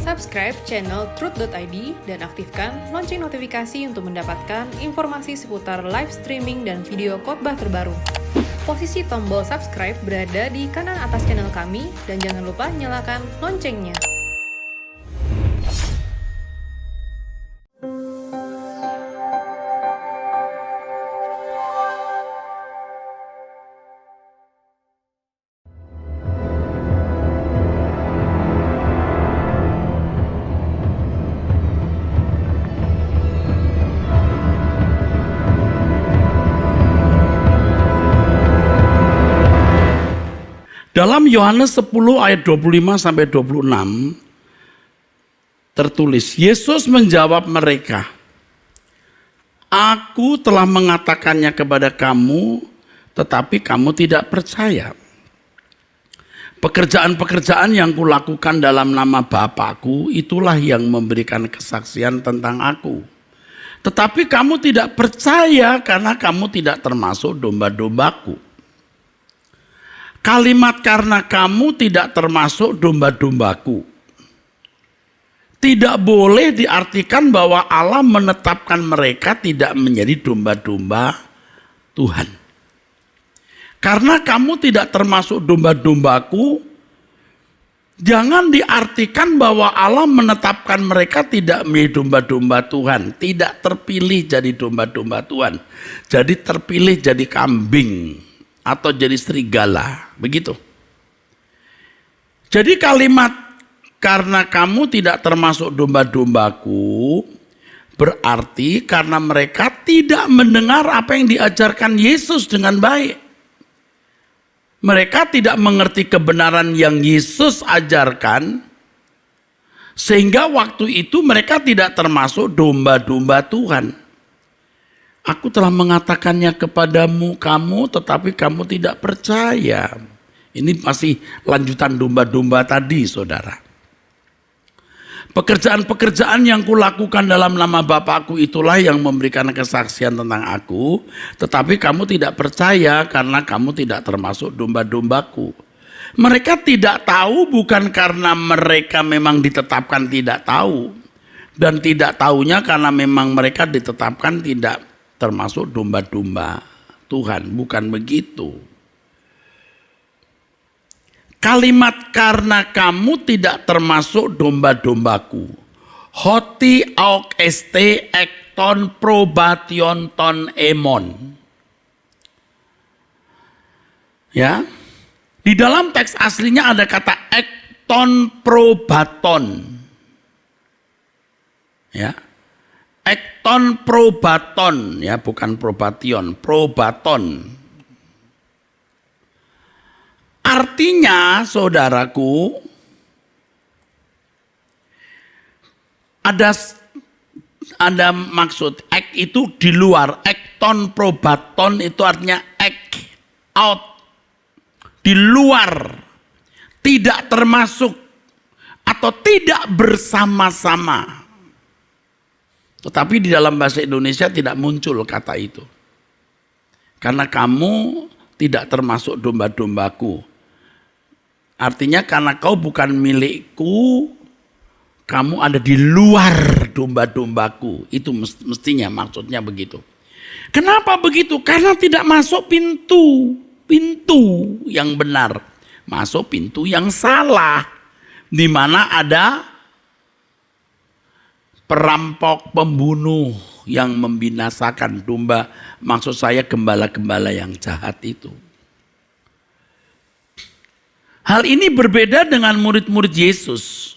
Subscribe channel Truth.id dan aktifkan lonceng notifikasi untuk mendapatkan informasi seputar live streaming dan video khotbah terbaru. Posisi tombol subscribe berada di kanan atas channel kami dan jangan lupa nyalakan loncengnya. Dalam Yohanes 10 ayat 25 sampai 26 tertulis, Yesus menjawab mereka, "Aku telah mengatakannya kepada kamu, tetapi kamu tidak percaya. Pekerjaan-pekerjaan yang kulakukan dalam nama Bapakku, itulah yang memberikan kesaksian tentang aku. Tetapi kamu tidak percaya karena kamu tidak termasuk domba-dombaku. Kalimat karena kamu tidak termasuk domba-dombaku tidak boleh diartikan bahwa Allah menetapkan mereka tidak menjadi domba-domba Tuhan. Karena kamu tidak termasuk domba-dombaku, jangan diartikan bahwa Allah menetapkan mereka tidak menjadi domba-domba Tuhan. Tidak terpilih jadi domba-domba Tuhan. Jadi terpilih jadi kambing atau jadi serigala, begitu. Jadi kalimat karena kamu tidak termasuk domba-dombaku berarti karena mereka tidak mendengar apa yang diajarkan Yesus dengan baik. Mereka tidak mengerti kebenaran yang Yesus ajarkan, sehingga waktu itu mereka tidak termasuk domba-domba Tuhan. Aku telah mengatakannya kepadamu, kamu, tetapi kamu tidak percaya. Ini masih lanjutan domba-domba tadi, saudara. Pekerjaan-pekerjaan yang kulakukan dalam nama Bapakku itulah yang memberikan kesaksian tentang aku. Tetapi kamu tidak percaya karena kamu tidak termasuk domba-dombaku. Mereka tidak tahu bukan karena mereka memang ditetapkan tidak tahu. Dan tidak tahunya karena memang mereka ditetapkan tidak termasuk domba-domba Tuhan, bukan begitu. Kalimat karena kamu tidak termasuk domba-dombaku. Hoti auk este ekton probation ton emon. Ya. Di dalam teks aslinya ada kata ekton probaton. Ya. Ekton probaton, ya bukan probation, probaton. Artinya, saudaraku, ada maksud ek itu di luar. Ekton probaton itu artinya ek out, di luar, tidak termasuk atau tidak bersama-sama. Tetapi di dalam bahasa Indonesia tidak muncul kata itu. Karena kamu tidak termasuk domba-dombaku. Artinya karena kau bukan milikku, kamu ada di luar domba-dombaku. Itu mestinya maksudnya begitu. Kenapa begitu? Karena tidak masuk pintu yang benar. Masuk pintu yang salah. Di mana ada perampok, pembunuh yang membinasakan domba, maksud saya gembala-gembala yang jahat itu. Hal ini berbeda dengan murid-murid Yesus.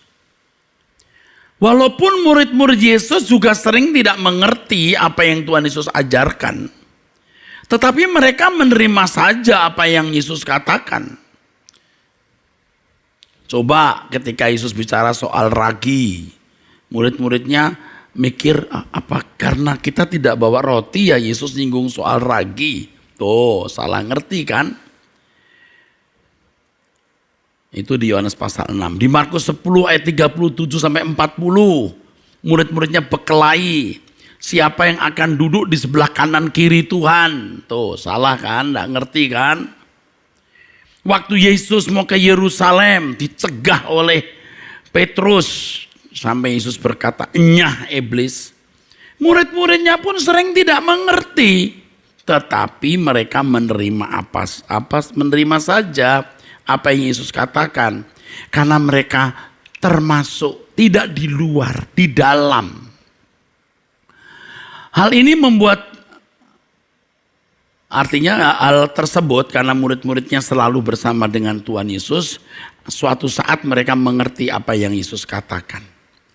Walaupun murid-murid Yesus juga sering tidak mengerti apa yang Tuhan Yesus ajarkan, tetapi mereka menerima saja apa yang Yesus katakan. Coba ketika Yesus bicara soal ragi, murid-muridnya mikir, apa karena kita tidak bawa roti ya Yesus nyinggung soal ragi. Tuh, salah ngerti kan? Itu di Yohanes pasal 6. Di Markus 10 ayat 37 sampai 40, murid-muridnya berkelahi. Siapa yang akan duduk di sebelah kanan kiri Tuhan? Tuh, salah kan? Nggak ngerti kan? Waktu Yesus mau ke Yerusalem, dicegah oleh Petrus Sampai Yesus berkata, "Nyah iblis." Murid-muridnya pun sering tidak mengerti. Tetapi mereka menerima menerima saja apa yang Yesus katakan. Karena mereka termasuk tidak di luar, di dalam. Hal ini membuat, artinya hal tersebut karena murid-muridnya selalu bersama dengan Tuhan Yesus, suatu saat mereka mengerti apa yang Yesus katakan.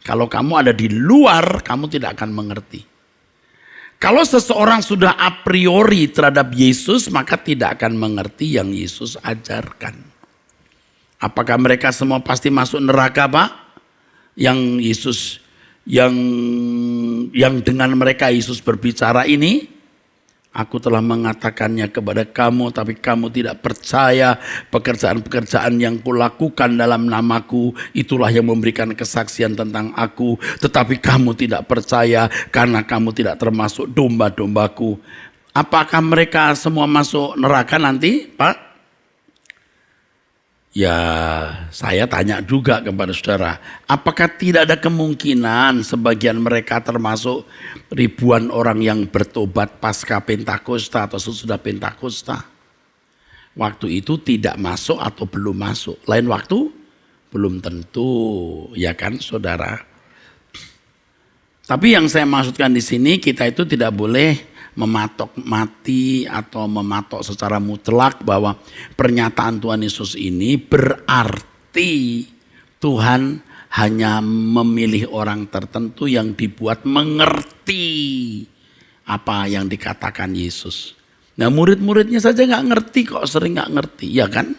Kalau kamu ada di luar, kamu tidak akan mengerti. Kalau seseorang sudah a priori terhadap Yesus, maka tidak akan mengerti yang Yesus ajarkan. Apakah mereka semua pasti masuk neraka, Pak? Yang Yesus, yang dengan mereka Yesus berbicara ini, "Aku telah mengatakannya kepada kamu, tapi kamu tidak percaya. Pekerjaan-pekerjaan yang kulakukan dalam namaku, itulah yang memberikan kesaksian tentang aku. Tetapi kamu tidak percaya karena kamu tidak termasuk domba-dombaku." Apakah mereka semua masuk neraka nanti, Pak? Ya, saya tanya juga kepada saudara, apakah tidak ada kemungkinan sebagian mereka termasuk ribuan orang yang bertobat pasca Pentakosta atau sesudah Pentakosta? Waktu itu tidak masuk atau belum masuk. Lain waktu belum tentu, ya kan saudara? Tapi yang saya maksudkan di sini, kita itu tidak boleh mematok mati atau mematok secara mutlak bahwa pernyataan Tuhan Yesus ini berarti Tuhan hanya memilih orang tertentu yang dibuat mengerti apa yang dikatakan Yesus. Nah, murid-muridnya saja nggak ngerti kok, sering nggak ngerti, ya kan?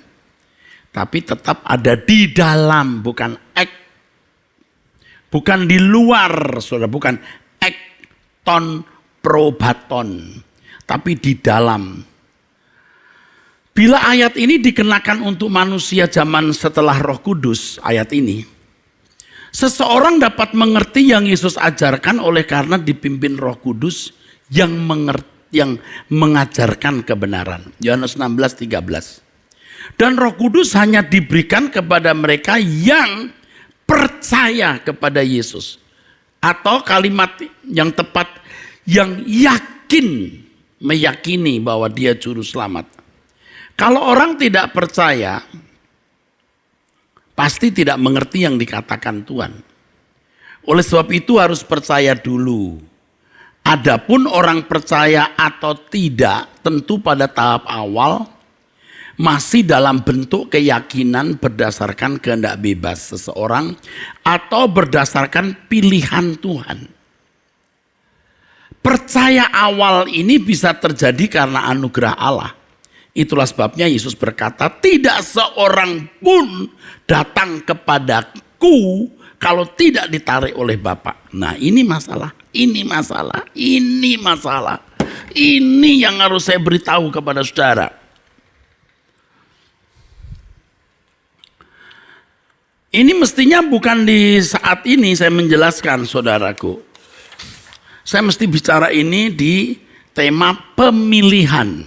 Tapi tetap ada di dalam, bukan bukan di luar, saudara, bukan ekton probaton, tapi di dalam. Bila ayat ini dikenakan untuk manusia zaman setelah Roh Kudus, ayat ini, seseorang dapat mengerti yang Yesus ajarkan oleh karena dipimpin Roh Kudus yang mengajarkan kebenaran. Yohanes 16:13. Dan Roh Kudus hanya diberikan kepada mereka yang percaya kepada Yesus. Atau kalimat yang tepat, yang meyakini bahwa dia juru selamat. Kalau orang tidak percaya, pasti tidak mengerti yang dikatakan Tuhan. Oleh sebab itu harus percaya dulu. Adapun orang percaya atau tidak, tentu pada tahap awal masih dalam bentuk keyakinan berdasarkan kehendak bebas seseorang atau berdasarkan pilihan Tuhan. Percaya awal ini bisa terjadi karena anugerah Allah. Itulah sebabnya Yesus berkata, "Tidak seorang pun datang kepadaku kalau tidak ditarik oleh Bapa." Nah, ini masalah. Ini yang harus saya beritahu kepada saudara. Ini mestinya bukan di saat ini saya menjelaskan, saudaraku. Saya mesti bicara ini di tema pemilihan,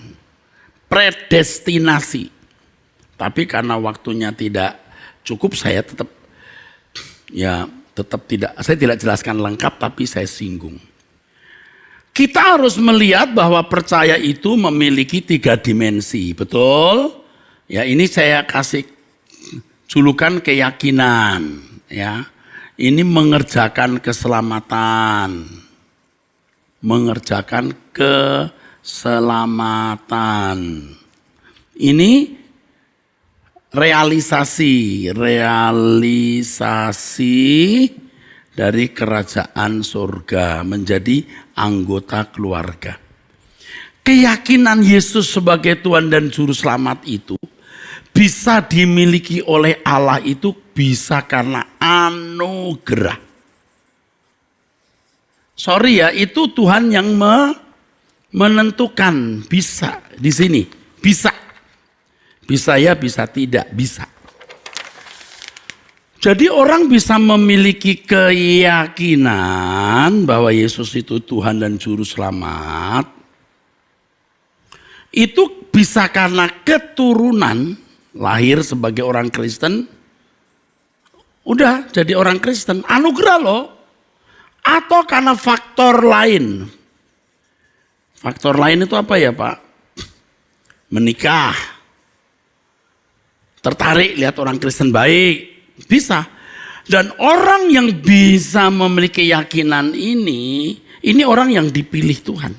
predestinasi. Tapi karena waktunya tidak cukup, saya tetap tidak, saya tidak jelaskan lengkap, tapi saya singgung. Kita harus melihat bahwa percaya itu memiliki 3 dimensi, betul? Ya, ini saya kasih julukan keyakinan, ya. Ini mengerjakan keselamatan. Ini realisasi dari kerajaan surga, menjadi anggota keluarga. Keyakinan Yesus sebagai Tuhan dan Juru Selamat itu bisa dimiliki oleh Allah, itu bisa karena anugerah. Sorry ya, itu Tuhan yang menentukan. Bisa di sini, bisa ya, bisa tidak, bisa. Jadi orang bisa memiliki keyakinan bahwa Yesus itu Tuhan dan Juru Selamat. Itu bisa karena keturunan, lahir sebagai orang Kristen, udah jadi orang Kristen. Anugerah loh. Atau karena faktor lain. Faktor lain itu apa ya Pak? Menikah. Tertarik lihat orang Kristen baik. Bisa. Dan orang yang bisa memiliki keyakinan ini orang yang dipilih Tuhan.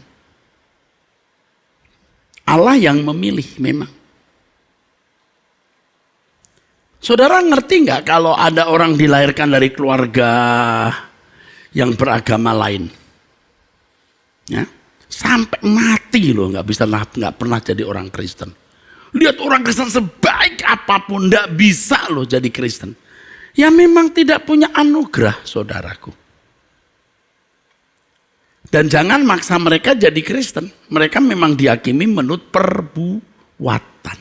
Allah yang memilih memang. Saudara ngerti nggak kalau ada orang dilahirkan dari keluarga yang beragama lain? Ya, sampai mati loh nggak pernah jadi orang Kristen. Lihat orang Kristen sebaik apapun nggak bisa loh jadi Kristen. Ya memang tidak punya anugerah saudaraku. Dan jangan maksa mereka jadi Kristen. Mereka memang dihakimi menurut perbuatan.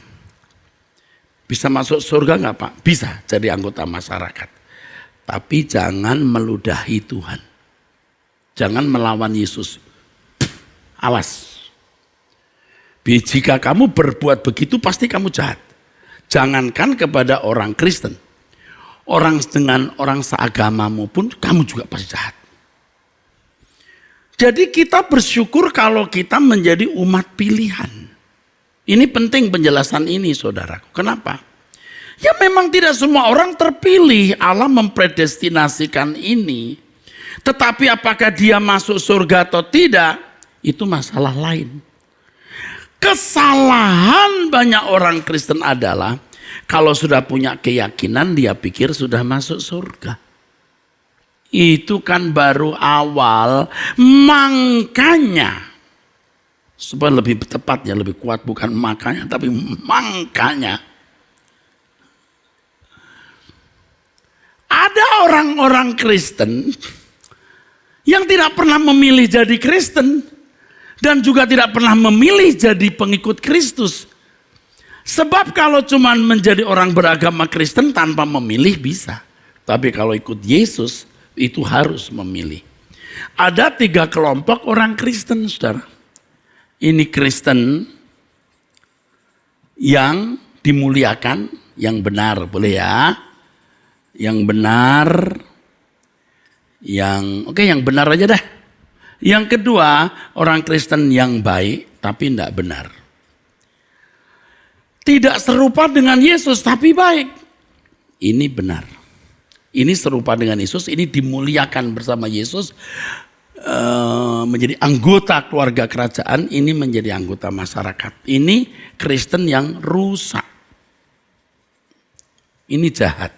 Bisa masuk surga nggak Pak? Bisa jadi anggota masyarakat. Tapi jangan meludahi Tuhan. Jangan melawan Yesus. Awas. Jika kamu berbuat begitu pasti kamu jahat. Jangankan kepada orang Kristen. Dengan orang seagamamu pun kamu juga pasti jahat. Jadi kita bersyukur kalau kita menjadi umat pilihan. Ini penting penjelasan ini saudaraku. Kenapa? Ya memang tidak semua orang terpilih. Allah mempredestinasikan ini. Tetapi apakah dia masuk surga atau tidak? Itu masalah lain. Kesalahan banyak orang Kristen adalah kalau sudah punya keyakinan dia pikir sudah masuk surga. Itu kan baru awal, makanya supaya lebih tepatnya, lebih kuat bukan makanya tapi makanya ada orang-orang Kristen yang tidak pernah memilih jadi Kristen dan juga tidak pernah memilih jadi pengikut Kristus. Sebab kalau cuma menjadi orang beragama Kristen tanpa memilih bisa, tapi kalau ikut Yesus itu harus memilih. Ada 3 kelompok orang Kristen, saudara. Ini Kristen yang dimuliakan, yang benar, boleh ya? Yang benar, yang benar aja dah. Yang kedua, orang Kristen yang baik tapi tidak benar. Tidak serupa dengan Yesus tapi baik. Ini benar. Ini serupa dengan Yesus, ini dimuliakan bersama Yesus, menjadi anggota keluarga kerajaan, ini menjadi anggota masyarakat. Ini Kristen yang rusak. Ini jahat.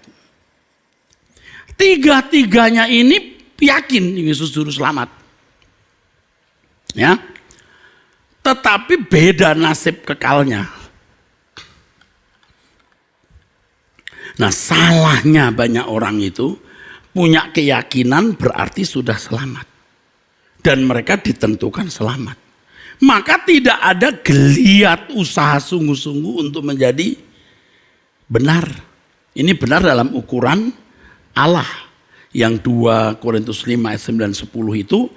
3-tiganya ini yakin Yesus juru selamat. Ya. Tetapi beda nasib kekalnya. Nah salahnya banyak orang itu punya keyakinan berarti sudah selamat. Dan mereka ditentukan selamat. Maka tidak ada geliat usaha sungguh-sungguh untuk menjadi benar. Ini benar dalam ukuran Allah. Yang 2 Korintus 5 ayat 9-10 itu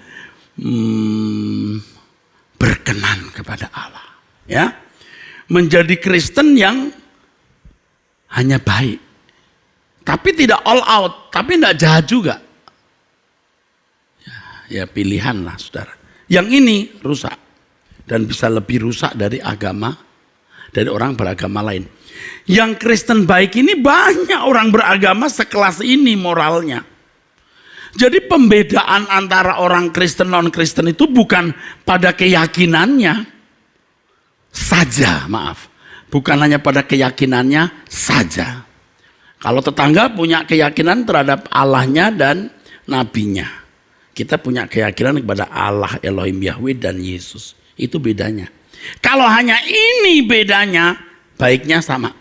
berkenan kepada Allah. Ya, menjadi Kristen yang hanya baik. Tapi tidak all out, tapi tidak jahat juga. Ya pilihan lah saudara. Yang ini rusak. Dan bisa lebih rusak dari agama, dari orang beragama lain. Yang Kristen baik ini banyak orang beragama sekelas ini moralnya. Jadi pembedaan antara orang Kristen non-Kristen itu bukan pada keyakinannya saja, maaf. Bukan hanya pada keyakinannya saja. Kalau tetangga punya keyakinan terhadap Allahnya dan nabinya. Kita punya keyakinan kepada Allah, Elohim, Yahweh dan Yesus. Itu bedanya. Kalau hanya ini bedanya, baiknya sama.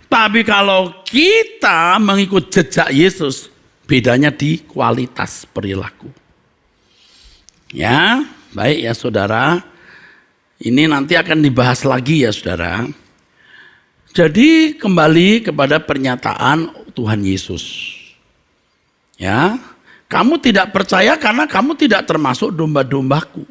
Tapi kalau kita mengikut jejak Yesus, bedanya di kualitas perilaku. Ya, baik ya saudara. Ini nanti akan dibahas lagi ya saudara. Jadi kembali kepada pernyataan Tuhan Yesus. Ya, kamu tidak percaya karena kamu tidak termasuk domba-dombaku.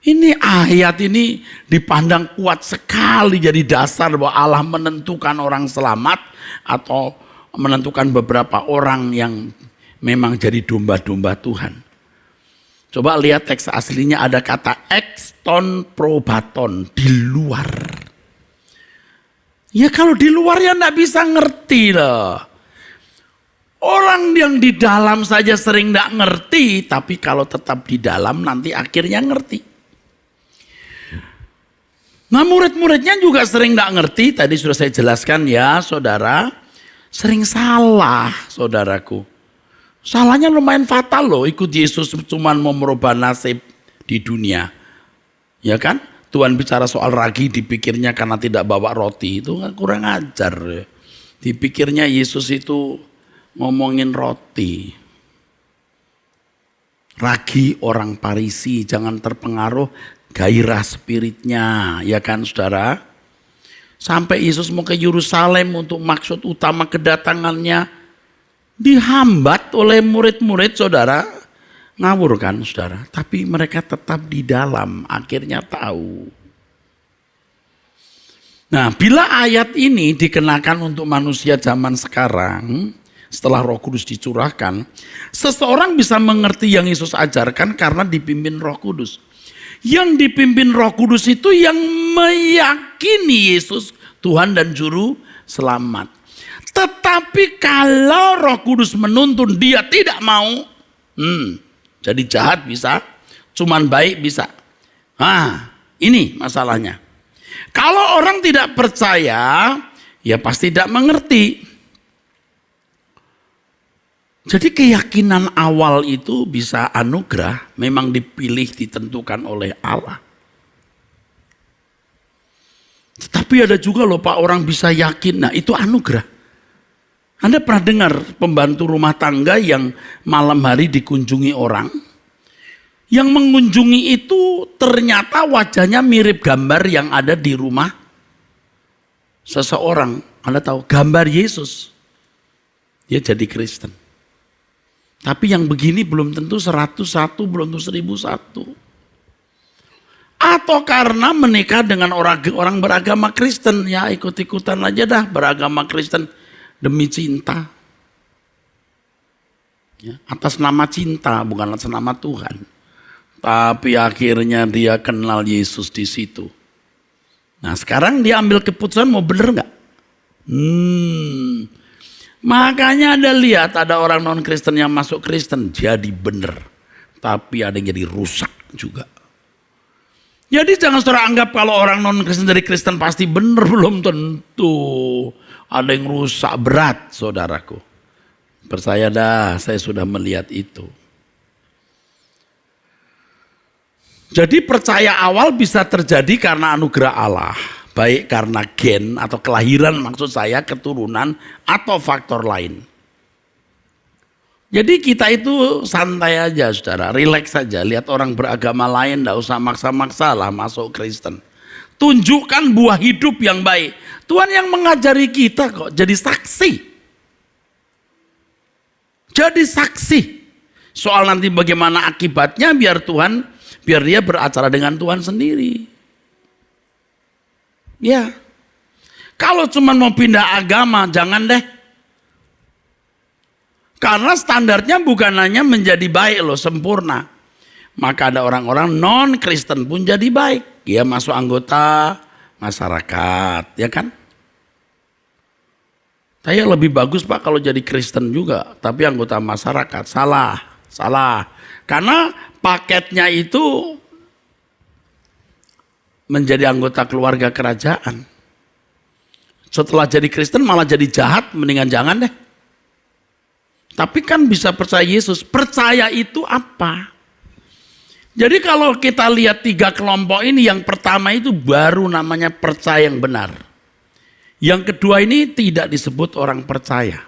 Ini ayat ini dipandang kuat sekali jadi dasar bahwa Allah menentukan orang selamat atau menentukan beberapa orang yang memang jadi domba-domba Tuhan. Coba lihat teks aslinya ada kata ekston probaton, di luar. Ya kalau di luar ya enggak bisa ngerti loh. Orang yang di dalam saja sering enggak ngerti, tapi kalau tetap di dalam nanti akhirnya ngerti. Nah murid-muridnya juga sering enggak ngerti, tadi sudah saya jelaskan ya saudara. Sering salah saudaraku. Salahnya lumayan fatal loh, ikut Yesus cuma mau merubah nasib di dunia. Ya kan? Tuhan bicara soal ragi dipikirnya karena tidak bawa roti, itu kan kurang ajar. Dipikirnya Yesus itu ngomongin roti. Ragi orang Farisi, jangan terpengaruh gairah spiritnya, ya kan saudara? Sampai Yesus mau ke Yerusalem untuk maksud utama kedatangannya, dihambat oleh murid-murid saudara. Ngawur kan saudara, tapi mereka tetap di dalam, akhirnya tahu. Nah bila ayat ini dikenakan untuk manusia zaman sekarang, setelah Roh Kudus dicurahkan, seseorang bisa mengerti yang Yesus ajarkan karena dipimpin Roh Kudus. Yang dipimpin Roh Kudus itu yang meyakini Yesus Tuhan dan Juru Selamat. Tetapi kalau Roh Kudus menuntun dia tidak mau, jadi jahat bisa, cuman baik bisa. Nah, ini masalahnya. Kalau orang tidak percaya, ya pasti tidak mengerti. Jadi keyakinan awal itu bisa anugerah, memang dipilih, ditentukan oleh Allah. Tetapi ada juga loh Pak, orang bisa yakin, nah itu anugerah. Anda pernah dengar pembantu rumah tangga yang malam hari dikunjungi orang? Yang mengunjungi itu ternyata wajahnya mirip gambar yang ada di rumah seseorang. Anda tahu, gambar Yesus. Dia jadi Kristen. Tapi yang begini belum tentu 101, belum tentu 1001. Atau karena menikah dengan orang beragama Kristen, ya ikut-ikutan aja dah beragama Kristen demi cinta. Ya, atas nama cinta, bukan atas nama Tuhan. Tapi akhirnya dia kenal Yesus di situ. Nah sekarang dia ambil keputusan mau bener nggak? Makanya Anda lihat ada orang non-Kristen yang masuk Kristen jadi benar. Tapi ada yang jadi rusak juga. Jadi jangan saudara anggap kalau orang non-Kristen jadi Kristen pasti benar, belum tentu. Ada yang rusak berat saudaraku. Percaya dah, saya sudah melihat itu. Jadi percaya awal bisa terjadi karena anugerah Allah. Baik karena gen atau kelahiran, maksud saya keturunan atau faktor lain. Jadi kita itu santai aja saudara, relax saja. Lihat orang beragama lain, tidak usah maksa-maksa lah masuk Kristen. Tunjukkan buah hidup yang baik. Tuhan yang mengajari kita kok jadi saksi. Jadi saksi. Soal nanti bagaimana akibatnya biar dia beracara dengan Tuhan sendiri. Ya, kalau cuma mau pindah agama, jangan deh. Karena standarnya bukan hanya menjadi baik loh, sempurna. Maka ada orang-orang non-Kristen pun jadi baik. Dia masuk anggota masyarakat, ya kan? Saya lebih bagus Pak kalau jadi Kristen juga, tapi anggota masyarakat. Salah. Karena paketnya itu menjadi anggota keluarga kerajaan. Setelah jadi Kristen malah jadi jahat, mendingan jangan deh. Tapi kan bisa percaya Yesus. Percaya itu apa? Jadi kalau kita lihat 3 kelompok ini, yang pertama itu baru namanya percaya yang benar. Yang kedua ini tidak disebut orang percaya.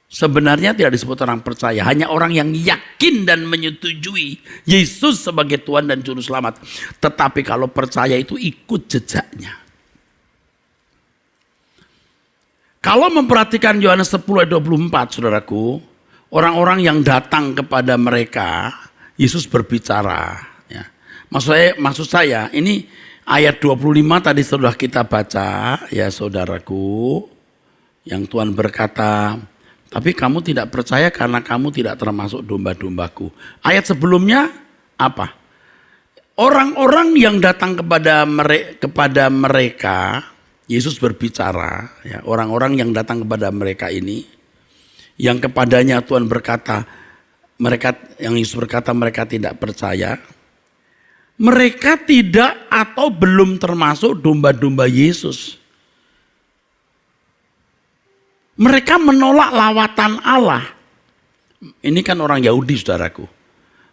Sebenarnya tidak disebut orang percaya, hanya orang yang yakin dan menyetujui Yesus sebagai Tuhan dan Juru Selamat. Tetapi kalau percaya itu ikut jejaknya. Kalau memperhatikan Yohanes 10 ayat 24 saudaraku, orang-orang yang datang kepada mereka, Yesus berbicara. Ya. Maksud saya ini ayat 25 tadi sudah kita baca ya saudaraku. Yang Tuhan berkata, tapi kamu tidak percaya karena kamu tidak termasuk domba-dombaku. Ayat sebelumnya apa? Orang-orang yang datang kepada mereka, Yesus berbicara, ya, orang-orang yang datang kepada mereka ini, yang kepadanya Tuhan berkata, yang Yesus berkata mereka tidak percaya, mereka tidak atau belum termasuk domba-domba Yesus. Mereka menolak lawatan Allah. Ini kan orang Yahudi, saudaraku.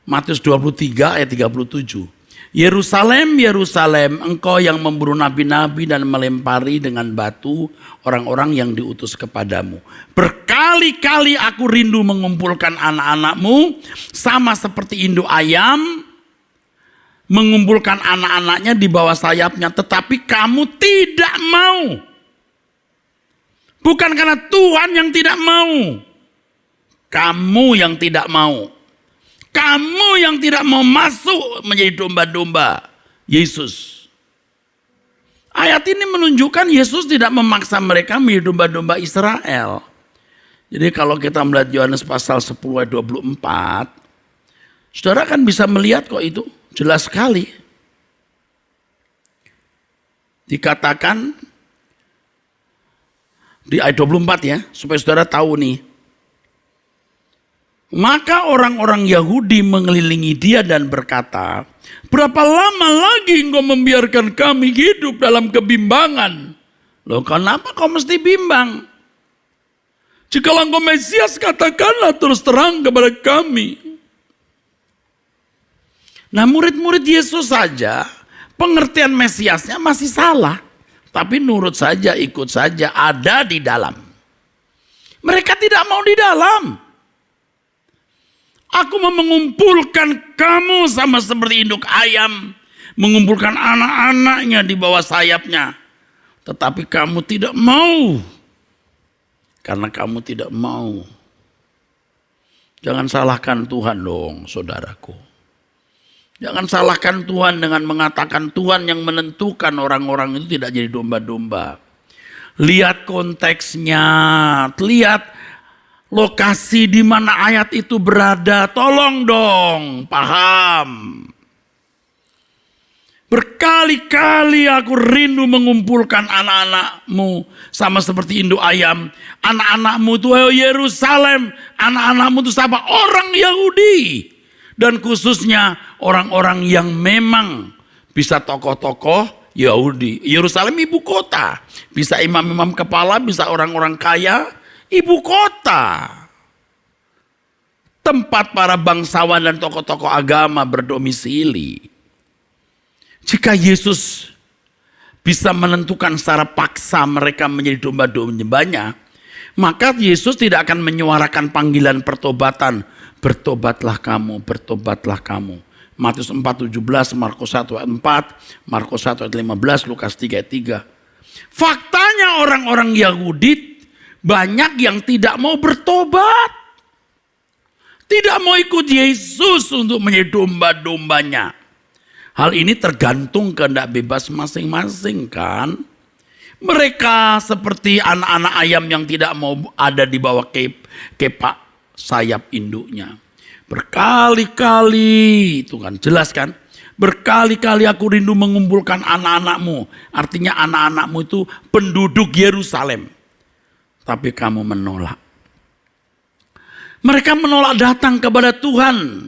Matius 23 ayat 37. Yerusalem, Yerusalem, engkau yang memburu nabi-nabi dan melempari dengan batu orang-orang yang diutus kepadamu. Berkali-kali aku rindu mengumpulkan anak-anakmu sama seperti induk ayam mengumpulkan anak-anaknya di bawah sayapnya, tetapi kamu tidak mau. Bukan karena Tuhan yang tidak mau. Kamu yang tidak mau. Kamu yang tidak mau masuk menjadi domba-domba Yesus. Ayat ini menunjukkan Yesus tidak memaksa mereka menjadi domba-domba Israel. Jadi kalau kita melihat Yohanes pasal 10 ayat 24, saudara kan bisa melihat kok itu jelas sekali. Dikatakan di ayat 24 ya, supaya saudara tahu nih. Maka orang-orang Yahudi mengelilingi dia dan berkata, berapa lama lagi engkau membiarkan kami hidup dalam kebimbangan? Loh, kenapa kau mesti bimbang? Jikalau engkau Mesias, katakanlah terus terang kepada kami. Nah, murid-murid Yesus saja pengertian Mesiasnya masih salah. Tapi nurut saja, ikut saja, ada di dalam. Mereka tidak mau di dalam. Aku mau mengumpulkan kamu sama seperti induk ayam, mengumpulkan anak-anaknya di bawah sayapnya. Tetapi kamu tidak mau. Karena kamu tidak mau. Jangan salahkan Tuhan dong, saudaraku. Jangan salahkan Tuhan dengan mengatakan Tuhan yang menentukan orang-orang itu tidak jadi domba-domba. Lihat konteksnya, lihat lokasi di mana ayat itu berada. Tolong dong, paham. Berkali-kali aku rindu mengumpulkan anak-anakmu sama seperti induk ayam. Anak-anakmu itu Yerusalem, anak-anakmu itu siapa? Orang Yahudi. Dan khususnya orang-orang yang memang bisa tokoh-tokoh Yahudi. Yerusalem ibu kota. Bisa imam-imam kepala, bisa orang-orang kaya. Ibu kota. Tempat para bangsawan dan tokoh-tokoh agama berdomisili. Jika Yesus bisa menentukan secara paksa mereka menjadi domba-dombanya, maka Yesus tidak akan menyuarakan panggilan pertobatan. Bertobatlah kamu, bertobatlah kamu. Matius 4:17, Markus 1 ayat 4, Markus 1 ayat 15, Lukas 3 ayat 3. Faktanya orang-orang Yahudi banyak yang tidak mau bertobat. Tidak mau ikut Yesus untuk menjadi domba-dombanya. Hal ini tergantung kehendak bebas masing-masing kan. Mereka seperti anak-anak ayam yang tidak mau ada di bawah kepak sayap induknya. Berkali-kali, itu kan jelas kan. Berkali-kali aku rindu mengumpulkan anak-anakmu. Artinya anak-anakmu itu penduduk Yerusalem. Tapi kamu menolak. Mereka menolak datang kepada Tuhan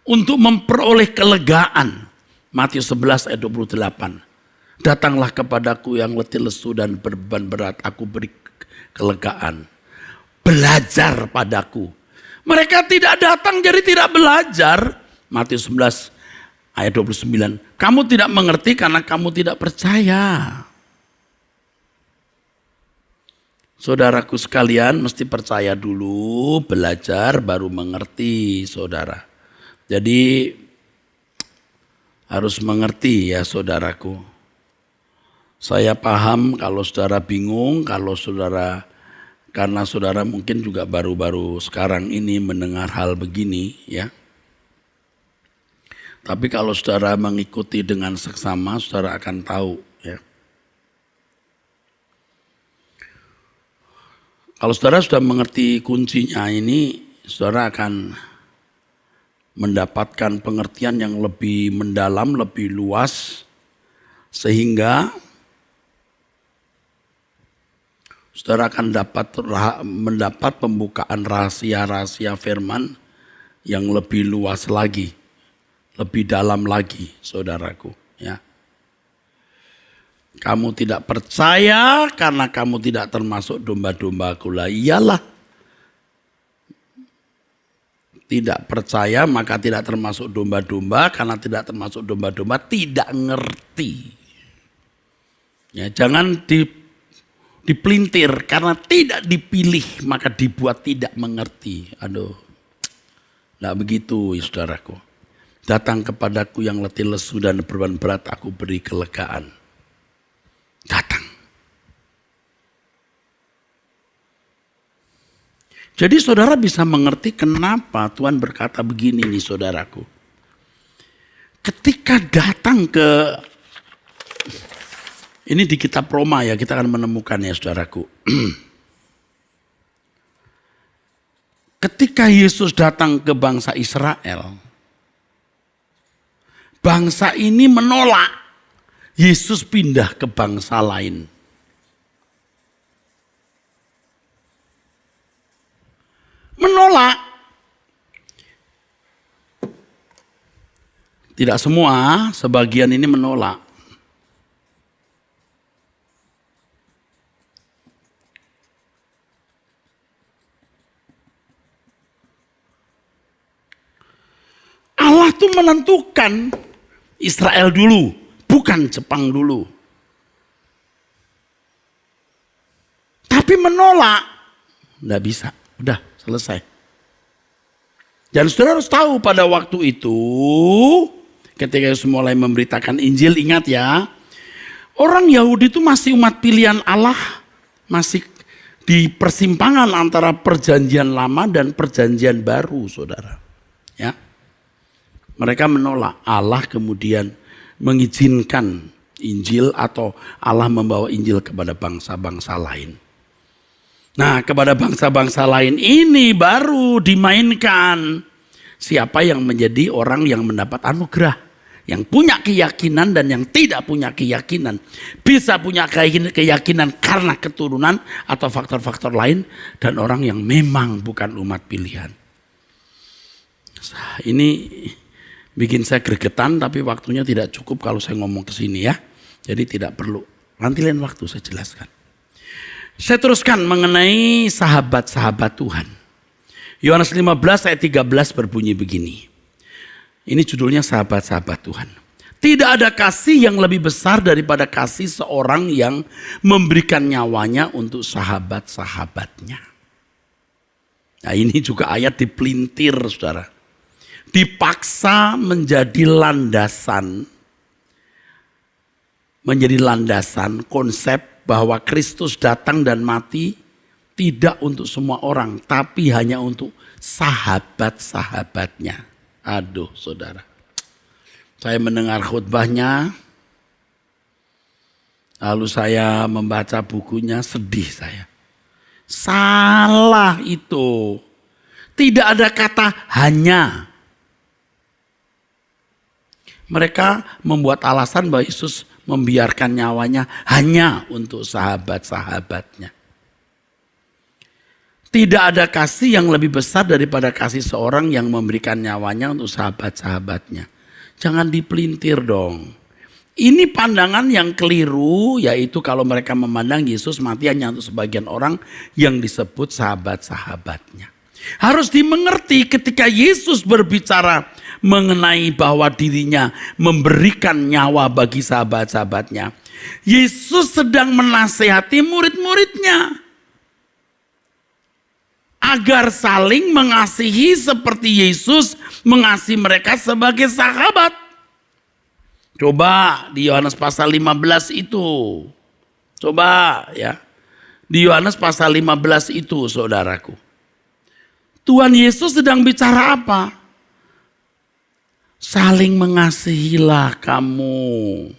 untuk memperoleh kelegaan. Matius 11 ayat 28. Datanglah kepadaku yang letih lesu dan beban berat, aku beri kelegaan. Belajar padaku. Mereka tidak datang jadi tidak belajar. Matius 11 ayat 29. Kamu tidak mengerti karena kamu tidak percaya. Saudaraku sekalian mesti percaya dulu, belajar baru mengerti, saudara. Jadi harus mengerti ya saudaraku. Saya paham kalau saudara bingung, kalau saudara, karena saudara mungkin juga baru-baru sekarang ini mendengar hal begini ya. Tapi kalau saudara mengikuti dengan seksama, saudara akan tahu ya. Kalau saudara sudah mengerti kuncinya ini, saudara akan mendapatkan pengertian yang lebih mendalam, lebih luas, sehingga saudara akan mendapat pembukaan rahasia-rahasia firman yang lebih luas lagi, lebih dalam lagi, saudaraku. Ya. Kamu tidak percaya karena kamu tidak termasuk domba-dombaku lah. Iyalah. Tidak percaya maka tidak termasuk domba-domba. Karena tidak termasuk domba-domba tidak ngerti. Ya, jangan dipelintir. Karena tidak dipilih maka dibuat tidak mengerti. Aduh. Tidak begitu ya saudaraku. Datang kepadaku yang letih lesu dan beban berat, aku beri kelegaan. Datang. Jadi saudara bisa mengerti kenapa Tuhan berkata begini nih saudaraku. Ketika datang ke, ini di kitab Roma ya, kita akan menemukan ya saudaraku. Ketika Yesus datang ke bangsa Israel, bangsa ini menolak Yesus pindah ke bangsa lain. Menolak. Tidak semua, sebagian ini menolak. Allah tuh menentukan Israel dulu. Bukan Jepang dulu. Tapi menolak. Tidak bisa. Udah selesai. Dan saudara harus tahu pada waktu itu. Ketika Yesus mulai memberitakan Injil. Ingat ya. Orang Yahudi itu masih umat pilihan Allah. Masih di persimpangan antara perjanjian lama dan perjanjian baru saudara. Ya. Mereka menolak. Allah kemudian mengizinkan Injil atau Allah membawa Injil kepada bangsa-bangsa lain. Nah, kepada bangsa-bangsa lain ini baru dimainkan siapa yang menjadi orang yang mendapat anugerah. Yang punya keyakinan dan yang tidak punya keyakinan. Bisa punya keyakinan karena keturunan atau faktor-faktor lain. Dan orang yang memang bukan umat pilihan. Ini bikin saya gregetan tapi waktunya tidak cukup kalau saya ngomong ke sini ya. Jadi tidak perlu. Nanti lain waktu saya jelaskan. Saya teruskan mengenai sahabat-sahabat Tuhan. Yohanes 15 ayat 13 berbunyi begini. Ini judulnya sahabat-sahabat Tuhan. Tidak ada kasih yang lebih besar daripada kasih seorang yang memberikan nyawanya untuk sahabat-sahabatnya. Nah ini juga ayat dipelintir saudara. Dipaksa menjadi landasan konsep bahwa Kristus datang dan mati tidak untuk semua orang tapi hanya untuk sahabat-sahabatnya. Aduh saudara, saya mendengar khutbahnya lalu saya membaca bukunya, sedih saya. Salah itu, tidak ada kata hanya. Mereka membuat alasan bahwa Yesus membiarkan nyawanya hanya untuk sahabat-sahabatnya. Tidak ada kasih yang lebih besar daripada kasih seorang yang memberikan nyawanya untuk sahabat-sahabatnya. Jangan dipelintir dong. Ini pandangan yang keliru, yaitu kalau mereka memandang Yesus mati hanya untuk sebagian orang yang disebut sahabat-sahabatnya. Harus dimengerti ketika Yesus berbicara mengenai bahwa dirinya memberikan nyawa bagi sahabat-sahabatnya. Yesus sedang menasehati murid-muridnya agar saling mengasihi seperti Yesus mengasihi mereka sebagai sahabat. Coba di Yohanes pasal 15 itu. Coba ya. Di Yohanes pasal 15 itu saudaraku. Tuhan Yesus sedang bicara apa? Saling mengasihilah kamu.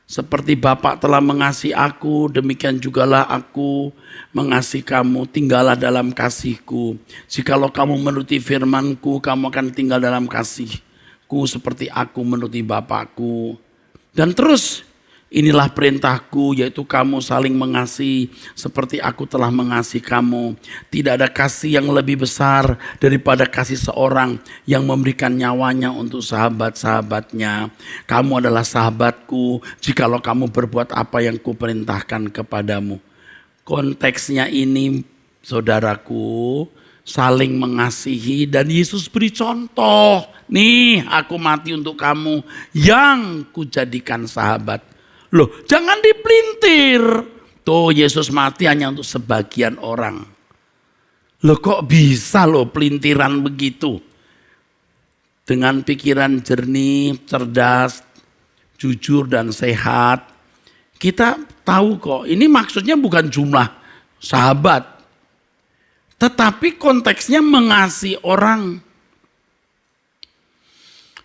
Seperti Bapa telah mengasihi aku, demikian jugalah aku mengasihi kamu. Tinggallah dalam kasihku. Jikalau kamu menuruti firmanku, kamu akan tinggal dalam kasihku seperti aku menuruti Bapakku. Dan terus, inilah perintahku, yaitu kamu saling mengasihi seperti aku telah mengasihi kamu. Tidak ada kasih yang lebih besar daripada kasih seorang yang memberikan nyawanya untuk sahabat-sahabatnya. Kamu adalah sahabatku jikalau kamu berbuat apa yang kuperintahkan kepadamu. Konteksnya ini, saudaraku, saling mengasihi dan Yesus beri contoh. Nih, aku mati untuk kamu yang kujadikan sahabat. Loh, jangan dipelintir. Tuh, Yesus mati hanya untuk sebagian orang. Loh, kok bisa loh pelintiran begitu? Dengan pikiran jernih, cerdas, jujur dan sehat, kita tahu kok ini maksudnya bukan jumlah sahabat, tetapi konteksnya mengasihi orang.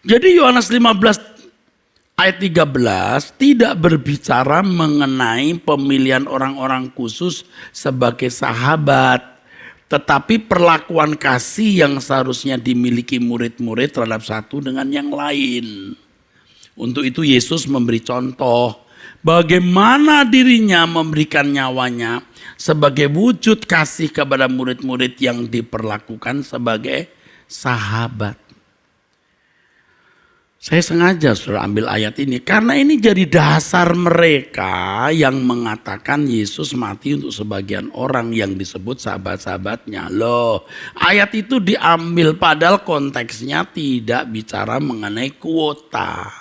Jadi Yohanes 15 ayat 13 tidak berbicara mengenai pemilihan orang-orang khusus sebagai sahabat, tetapi perlakuan kasih yang seharusnya dimiliki murid-murid terhadap satu dengan yang lain. Untuk itu Yesus memberi contoh bagaimana dirinya memberikan nyawanya sebagai wujud kasih kepada murid-murid yang diperlakukan sebagai sahabat. Saya sengaja sudah ambil ayat ini karena ini jadi dasar mereka yang mengatakan Yesus mati untuk sebagian orang yang disebut sahabat-sahabatnya. Loh, ayat itu diambil padahal konteksnya tidak bicara mengenai kuota.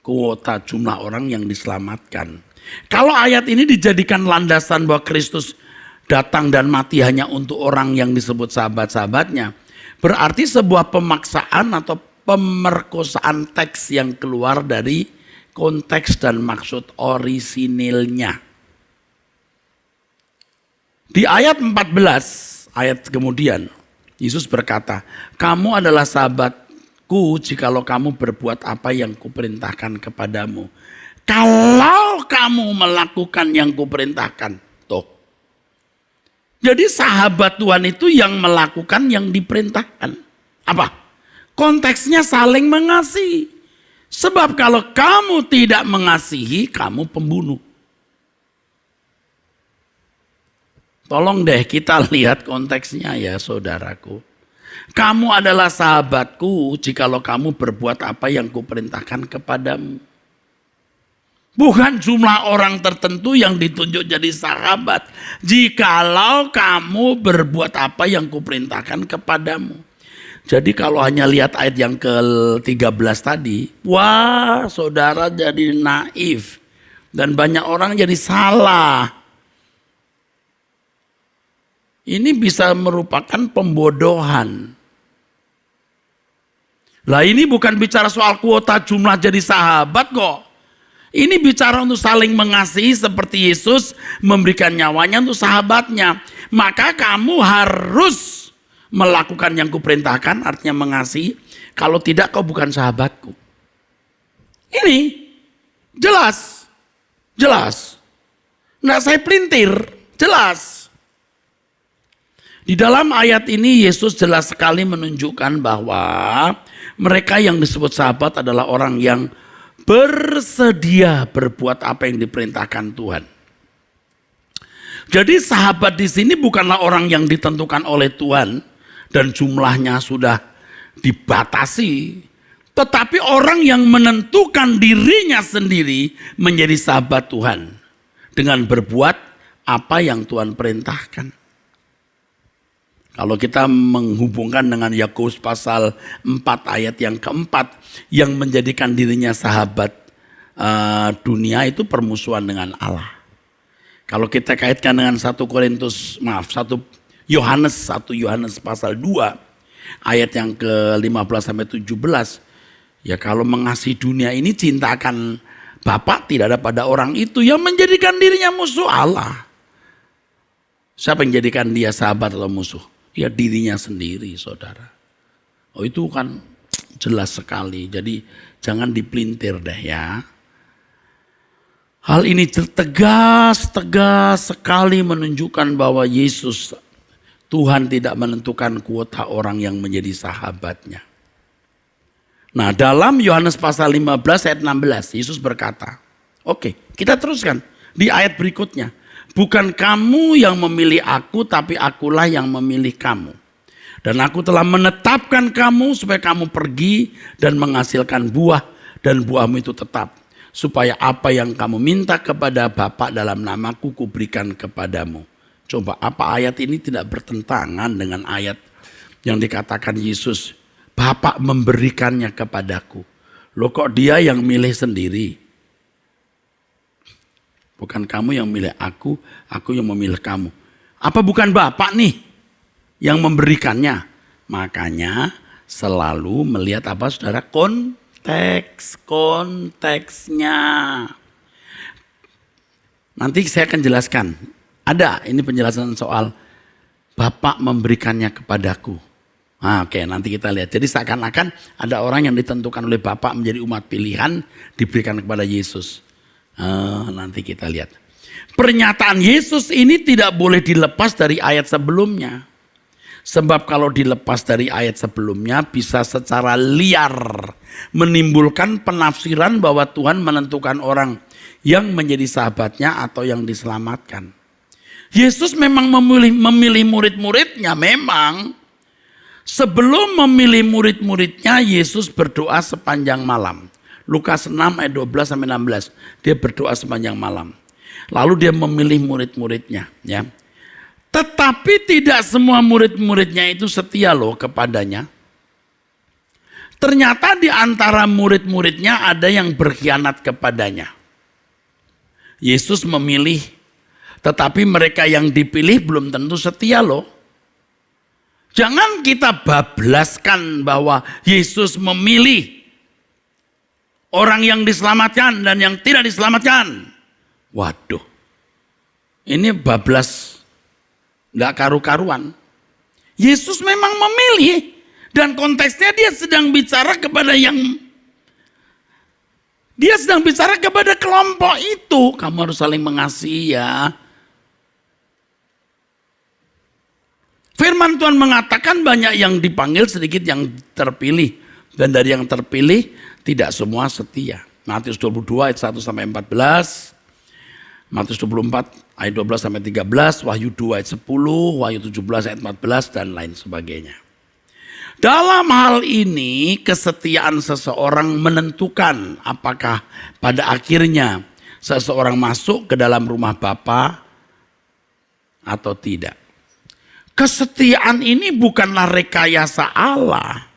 Kuota jumlah orang yang diselamatkan. Kalau ayat ini dijadikan landasan bahwa Kristus datang dan mati hanya untuk orang yang disebut sahabat-sahabatnya, berarti sebuah pemaksaan atau pemerkosaan teks yang keluar dari konteks dan maksud orisinilnya. Di ayat 14, ayat kemudian, Yesus berkata, kamu adalah sahabatku jikalau kamu berbuat apa yang kuperintahkan kepadamu. Kalau kamu melakukan yang kuperintahkan. Tuh. Jadi sahabat Tuhan itu yang melakukan yang diperintahkan. Apa? Konteksnya saling mengasihi. Sebab kalau kamu tidak mengasihi, kamu pembunuh. Tolong deh kita lihat konteksnya ya saudaraku. Kamu adalah sahabatku jikalau kamu berbuat apa yang kuperintahkan kepadamu. Bukan jumlah orang tertentu yang ditunjuk jadi sahabat. Jikalau kamu berbuat apa yang kuperintahkan kepadamu. Jadi kalau hanya lihat ayat yang ke-13 tadi, wah saudara jadi naif. Dan banyak orang jadi salah. Ini bisa merupakan pembodohan. Lah ini bukan bicara soal kuota jumlah jadi sahabat kok. Ini bicara untuk saling mengasihi seperti Yesus memberikan nyawanya untuk sahabatnya. Maka kamu harus melakukan yang kuperintahkan, artinya mengasihi. Kalau tidak kau bukan sahabatku. Ini jelas. Jelas. Nggak saya pelintir. Jelas. Di dalam ayat ini Yesus jelas sekali menunjukkan bahwa mereka yang disebut sahabat adalah orang yang bersedia berbuat apa yang diperintahkan Tuhan. Jadi sahabat di sini bukanlah orang yang ditentukan oleh Tuhan dan jumlahnya sudah dibatasi, tetapi orang yang menentukan dirinya sendiri menjadi sahabat Tuhan dengan berbuat apa yang Tuhan perintahkan. Kalau kita menghubungkan dengan Yakobus pasal 4 ayat yang keempat, yang menjadikan dirinya sahabat dunia itu permusuhan dengan Allah. Kalau kita kaitkan dengan 1 Yohanes pasal 2 ayat yang ke-15 sampai 17, ya kalau mengasihi dunia ini cinta akan Bapa tidak ada pada orang itu yang menjadikan dirinya musuh Allah. Siapa yang menjadikan dia sahabat atau musuh? Ya dirinya sendiri, saudara. Oh itu kan jelas sekali. Jadi jangan dipelintir deh ya. Hal ini tegas sekali menunjukkan bahwa Yesus, Tuhan tidak menentukan kuota orang yang menjadi sahabatnya. Nah, dalam Yohanes pasal 15 ayat 16, Yesus berkata, oke, kita teruskan di ayat berikutnya. Bukan kamu yang memilih aku, tapi akulah yang memilih kamu. Dan aku telah menetapkan kamu supaya kamu pergi dan menghasilkan buah, dan buahmu itu tetap. Supaya apa yang kamu minta kepada Bapa dalam namaku kuberikan kepadamu. Coba, apa ayat ini tidak bertentangan dengan ayat yang dikatakan Yesus, Bapa memberikannya kepadaku. Loh, kok dia yang milih sendiri? Bukan kamu yang milih aku yang memilih kamu. Apa bukan Bapa nih yang memberikannya? Makanya selalu melihat apa saudara? Konteksnya. Nanti saya akan jelaskan. Ada ini penjelasan soal Bapa memberikannya kepadaku. Oke, nanti kita lihat. Jadi seakan-akan ada orang yang ditentukan oleh Bapa menjadi umat pilihan diberikan kepada Yesus. Nanti kita lihat. Pernyataan Yesus ini tidak boleh dilepas dari ayat sebelumnya. Sebab kalau dilepas dari ayat sebelumnya bisa secara liar menimbulkan penafsiran bahwa Tuhan menentukan orang yang menjadi sahabatnya atau yang diselamatkan. Yesus memang memilih murid-muridnya memang. Sebelum memilih murid-muridnya, Yesus berdoa sepanjang malam. Lukas 6 ayat 12 sampai 16. Dia berdoa sepanjang malam. Lalu dia memilih murid-muridnya, ya. Tetapi tidak semua murid-muridnya itu setia loh kepadanya. Ternyata di antara murid-muridnya ada yang berkhianat kepadanya. Yesus memilih, tetapi mereka yang dipilih belum tentu setia loh. Jangan kita bablaskan bahwa Yesus memilih orang yang diselamatkan dan yang tidak diselamatkan. Waduh, ini bablas gak karu-karuan. Yesus memang memilih dan konteksnya dia sedang bicara kepada kepada kelompok itu. Kamu harus saling mengasihi ya. Firman Tuhan mengatakan banyak yang dipanggil, sedikit yang terpilih. Dan dari yang terpilih tidak semua setia. Matius 22 ayat 1 sampai 14. Matius 24 ayat 12 sampai 13, Wahyu 2 ayat 10, Wahyu 17 ayat 14 dan lain sebagainya. Dalam hal ini kesetiaan seseorang menentukan apakah pada akhirnya seseorang masuk ke dalam rumah Bapa atau tidak. Kesetiaan ini bukanlah rekayasa Allah.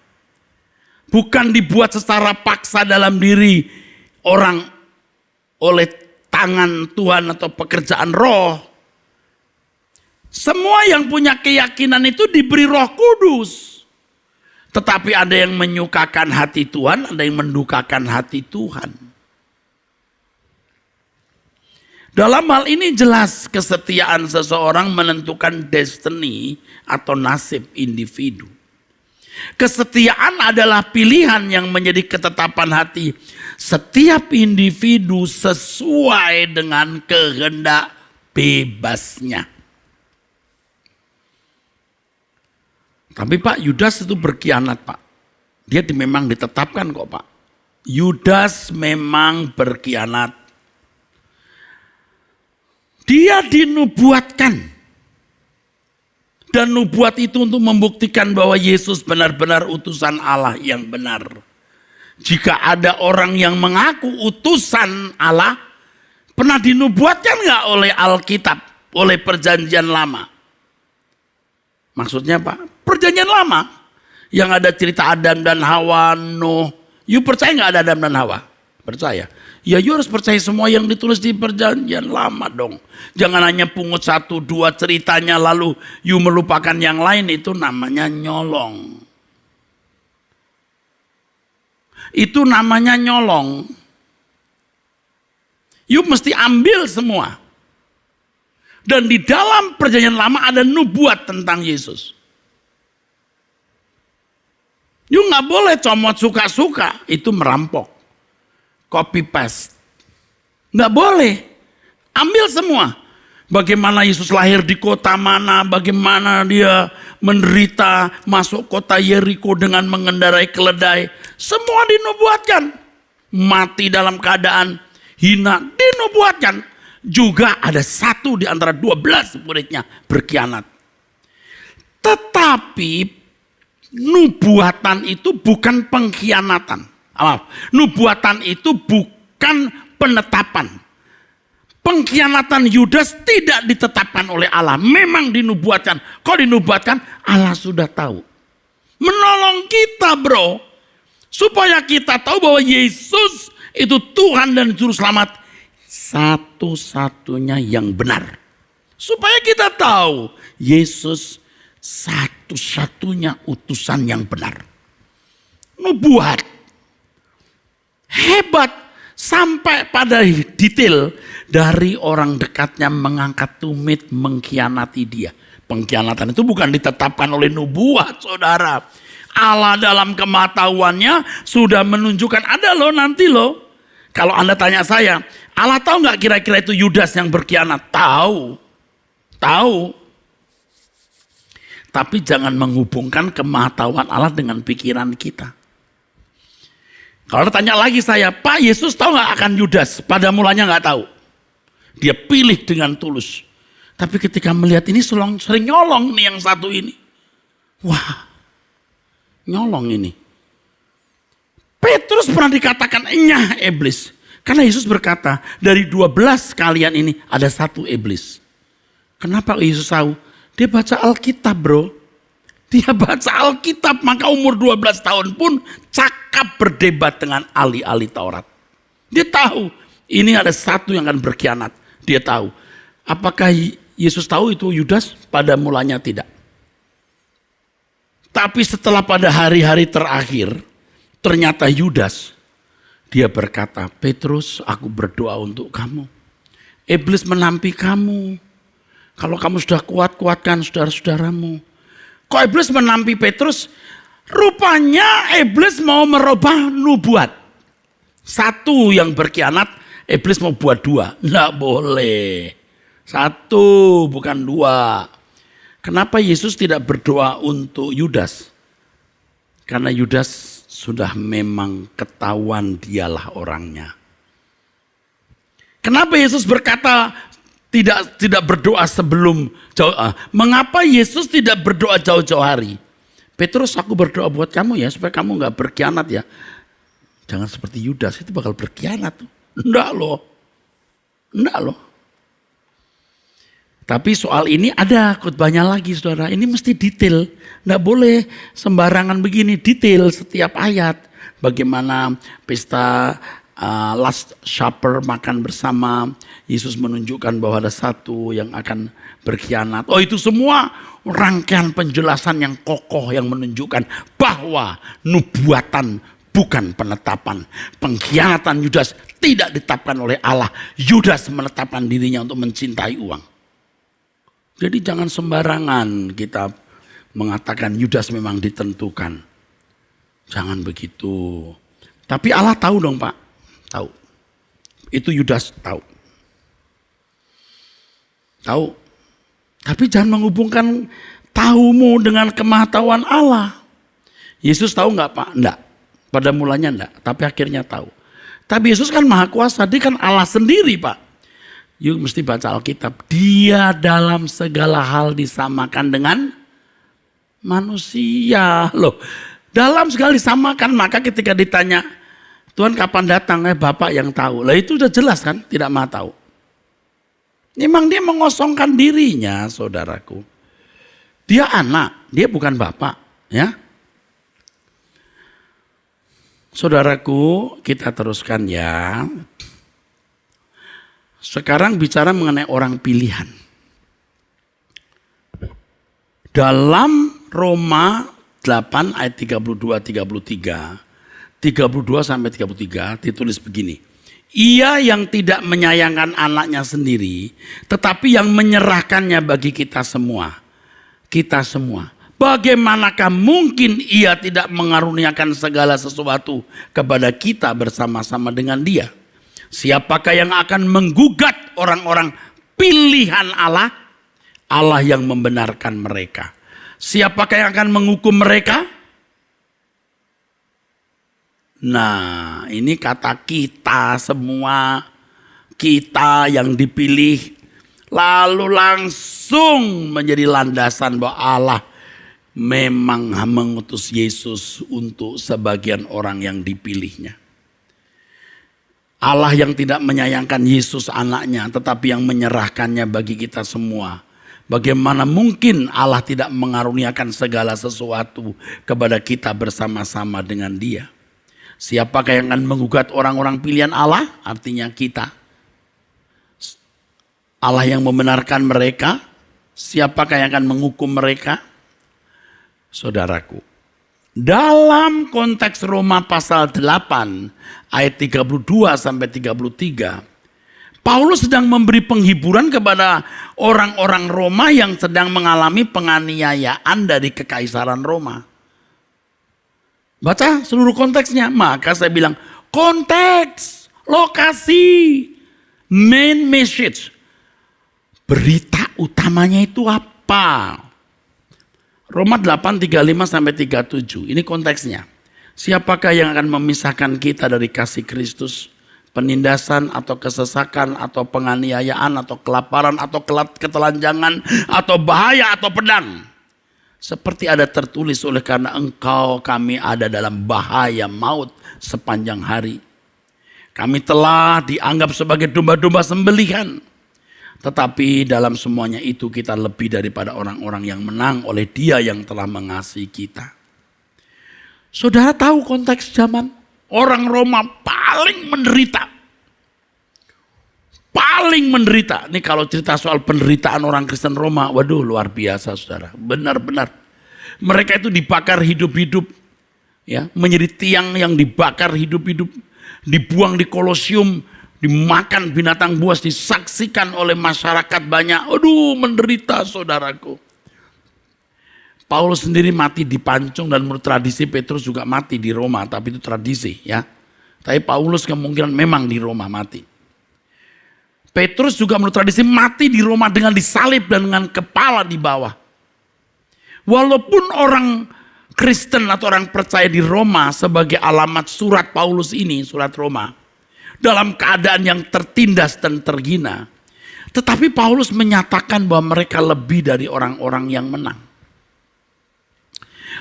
Bukan dibuat secara paksa dalam diri orang oleh tangan Tuhan atau pekerjaan roh. Semua yang punya keyakinan itu diberi Roh Kudus. Tetapi ada yang menyukakan hati Tuhan, ada yang mendukakan hati Tuhan. Dalam hal ini jelas kesetiaan seseorang menentukan destiny atau nasib individu. Kesetiaan adalah pilihan yang menjadi ketetapan hati setiap individu sesuai dengan kehendak bebasnya. Tapi Pak, Yudas itu berkhianat Pak. Dia memang ditetapkan kok Pak. Yudas memang berkhianat. Dia dinubuatkan. Dan nubuat itu untuk membuktikan bahwa Yesus benar-benar utusan Allah yang benar. Jika ada orang yang mengaku utusan Allah, pernah dinubuatkan nggak oleh Alkitab, oleh Perjanjian Lama? Maksudnya Pak, Perjanjian Lama yang ada cerita Adam dan Hawa, Nuh. You percaya nggak ada Adam dan Hawa? Percaya. Ya you harus percaya semua yang ditulis di Perjanjian Lama dong. Jangan hanya pungut 1-2 ceritanya lalu you melupakan yang lain, itu namanya nyolong. Itu namanya nyolong. You mesti ambil semua. Dan di dalam Perjanjian Lama ada nubuat tentang Yesus. You nggak boleh comot suka-suka, itu merampok. Copy paste. Nggak boleh. Ambil semua. Bagaimana Yesus lahir di kota mana, bagaimana dia menderita, masuk kota Yeriko dengan mengendarai keledai. Semua dinubuatkan. Mati dalam keadaan hina, dinubuatkan. Juga ada satu di antara 12 muridnya berkhianat. Tetapi nubuatan itu bukan pengkhianatan. Nubuatan itu bukan penetapan. Pengkhianatan Yudas tidak ditetapkan oleh Allah. Memang dinubuatkan. Kok dinubuatkan? Allah sudah tahu. Menolong kita bro. Supaya kita tahu bahwa Yesus itu Tuhan dan Juru Selamat. Satu-satunya yang benar. Supaya kita tahu Yesus satu-satunya utusan yang benar. Nubuat. Hebat. Sampai pada detail dari orang dekatnya mengangkat tumit mengkhianati dia. Pengkhianatan itu bukan ditetapkan oleh nubuat saudara. Allah dalam kematahuannya sudah menunjukkan ada loh nanti loh. Kalau Anda tanya saya, Allah tahu nggak kira-kira itu Yudas yang berkhianat? Tahu. Tahu. Tapi jangan menghubungkan kematahuan Allah dengan pikiran kita. Kalau tanya lagi saya, Pak Yesus tahu nggak akan Yudas? Pada mulanya nggak tahu. Dia pilih dengan tulus. Tapi ketika melihat ini sering nyolong nih yang satu ini. Wah, nyolong ini. Petrus pernah dikatakan enyah iblis. Karena Yesus berkata, dari 12 kalian ini ada satu iblis. Kenapa Yesus tahu? Dia baca Alkitab bro. Dia baca Alkitab, maka umur 12 tahun pun cakap berdebat dengan ahli-ahli Taurat. Dia tahu, ini ada satu yang akan berkhianat. Dia tahu. Apakah Yesus tahu itu Yudas? Pada mulanya tidak. Tapi setelah pada hari-hari terakhir, ternyata Yudas, dia berkata, Petrus, aku berdoa untuk kamu. Iblis menampi kamu. Kalau kamu sudah kuat, kuatkan saudara-saudaramu. Kok iblis menampi Petrus? Rupanya iblis mau merubah nubuat. Satu yang berkhianat, iblis mau buat dua. Nggak boleh. Satu, bukan dua. Kenapa Yesus tidak berdoa untuk Yudas? Karena Yudas sudah memang ketahuan dialah orangnya. Kenapa Yesus berkata tidak berdoa sebelum jauh. Mengapa Yesus tidak berdoa jauh-jauh hari? Petrus, aku berdoa buat kamu ya supaya kamu nggak berkhianat ya. Jangan seperti Yudas, itu bakal berkhianat tuh. Enggak loh. Tapi soal ini ada khotbahnya lagi saudara. Ini mesti detail. Enggak boleh sembarangan begini, detail setiap ayat. Bagaimana pesta Last Supper, makan bersama, Yesus menunjukkan bahwa ada satu yang akan berkhianat. Oh, itu semua rangkaian penjelasan yang kokoh yang menunjukkan bahwa nubuatan bukan penetapan. Pengkhianatan Yudas tidak ditetapkan oleh Allah. Yudas menetapkan dirinya untuk mencintai uang. Jadi jangan sembarangan kita mengatakan Yudas memang ditentukan. Jangan begitu. Tapi Allah tahu dong Pak. Tahu. Itu Yudas tahu. Tahu. Tapi jangan menghubungkan tahumu dengan kemahatauan Allah. Yesus tahu enggak Pak? Enggak. Pada mulanya enggak, tapi akhirnya tahu. Tapi Yesus kan maha kuasa, dia kan Allah sendiri Pak. Yuk mesti baca Alkitab. Dia dalam segala hal disamakan dengan manusia. Loh, dalam segala disamakan, maka ketika ditanya, Tuhan kapan datang? Bapak yang tahu. Lah itu udah jelas kan, tidak maha tahu. Memang dia mengosongkan dirinya, saudaraku. Dia anak, dia bukan bapak, ya. Saudaraku, kita teruskan ya. Sekarang bicara mengenai orang pilihan. Dalam Roma 8 ayat 32-33, 32 sampai 33 ditulis begini. Ia yang tidak menyayangkan anaknya sendiri, tetapi yang menyerahkannya bagi kita semua. Kita semua. Bagaimanakah mungkin ia tidak mengaruniakan segala sesuatu kepada kita bersama-sama dengan dia? Siapakah yang akan menggugat orang-orang pilihan Allah? Allah yang membenarkan mereka. Siapakah yang akan menghukum mereka? Nah, ini kata kita semua, kita yang dipilih, lalu langsung menjadi landasan bahwa Allah memang mengutus Yesus untuk sebagian orang yang dipilihnya. Allah yang tidak menyayangkan Yesus anaknya, tetapi yang menyerahkannya bagi kita semua. Bagaimana mungkin Allah tidak mengaruniakan segala sesuatu kepada kita bersama-sama dengan Dia? Siapakah yang akan menggugat orang-orang pilihan Allah? Artinya kita. Allah yang membenarkan mereka. Siapakah yang akan menghukum mereka? Saudaraku, dalam konteks Roma pasal 8 ayat 32 sampai 33, Paulus sedang memberi penghiburan kepada orang-orang Roma yang sedang mengalami penganiayaan dari kekaisaran Roma. Baca seluruh konteksnya. Maka saya bilang konteks, lokasi, main message. Berita utamanya itu apa? Roma 8, 35 sampai 37. Ini konteksnya. Siapakah yang akan memisahkan kita dari kasih Kristus? Penindasan atau kesesakan atau penganiayaan atau kelaparan atau ketelanjangan atau bahaya atau pedang. Seperti ada tertulis, oleh karena engkau kami ada dalam bahaya maut sepanjang hari. Kami telah dianggap sebagai domba-domba sembelihan. Tetapi dalam semuanya itu kita lebih daripada orang-orang yang menang oleh Dia yang telah mengasihi kita. Saudara tahu konteks zaman? Orang Roma paling menderita. Paling menderita. Ini kalau cerita soal penderitaan orang Kristen Roma, waduh luar biasa saudara. Benar-benar. Mereka itu dibakar hidup-hidup. Ya, menjadi tiang yang dibakar hidup-hidup. Dibuang di kolosium. Dimakan binatang buas. Disaksikan oleh masyarakat banyak. Aduh menderita saudaraku. Paulus sendiri mati dipancung dan menurut tradisi Petrus juga mati di Roma. Tapi itu tradisi ya. Tapi Paulus kemungkinan memang di Roma mati. Petrus juga menurut tradisi mati di Roma dengan disalib dan dengan kepala di bawah. Walaupun orang Kristen atau orang percaya di Roma sebagai alamat surat Paulus ini, surat Roma, dalam keadaan yang tertindas dan terhina. Tetapi Paulus menyatakan bahwa mereka lebih dari orang-orang yang menang.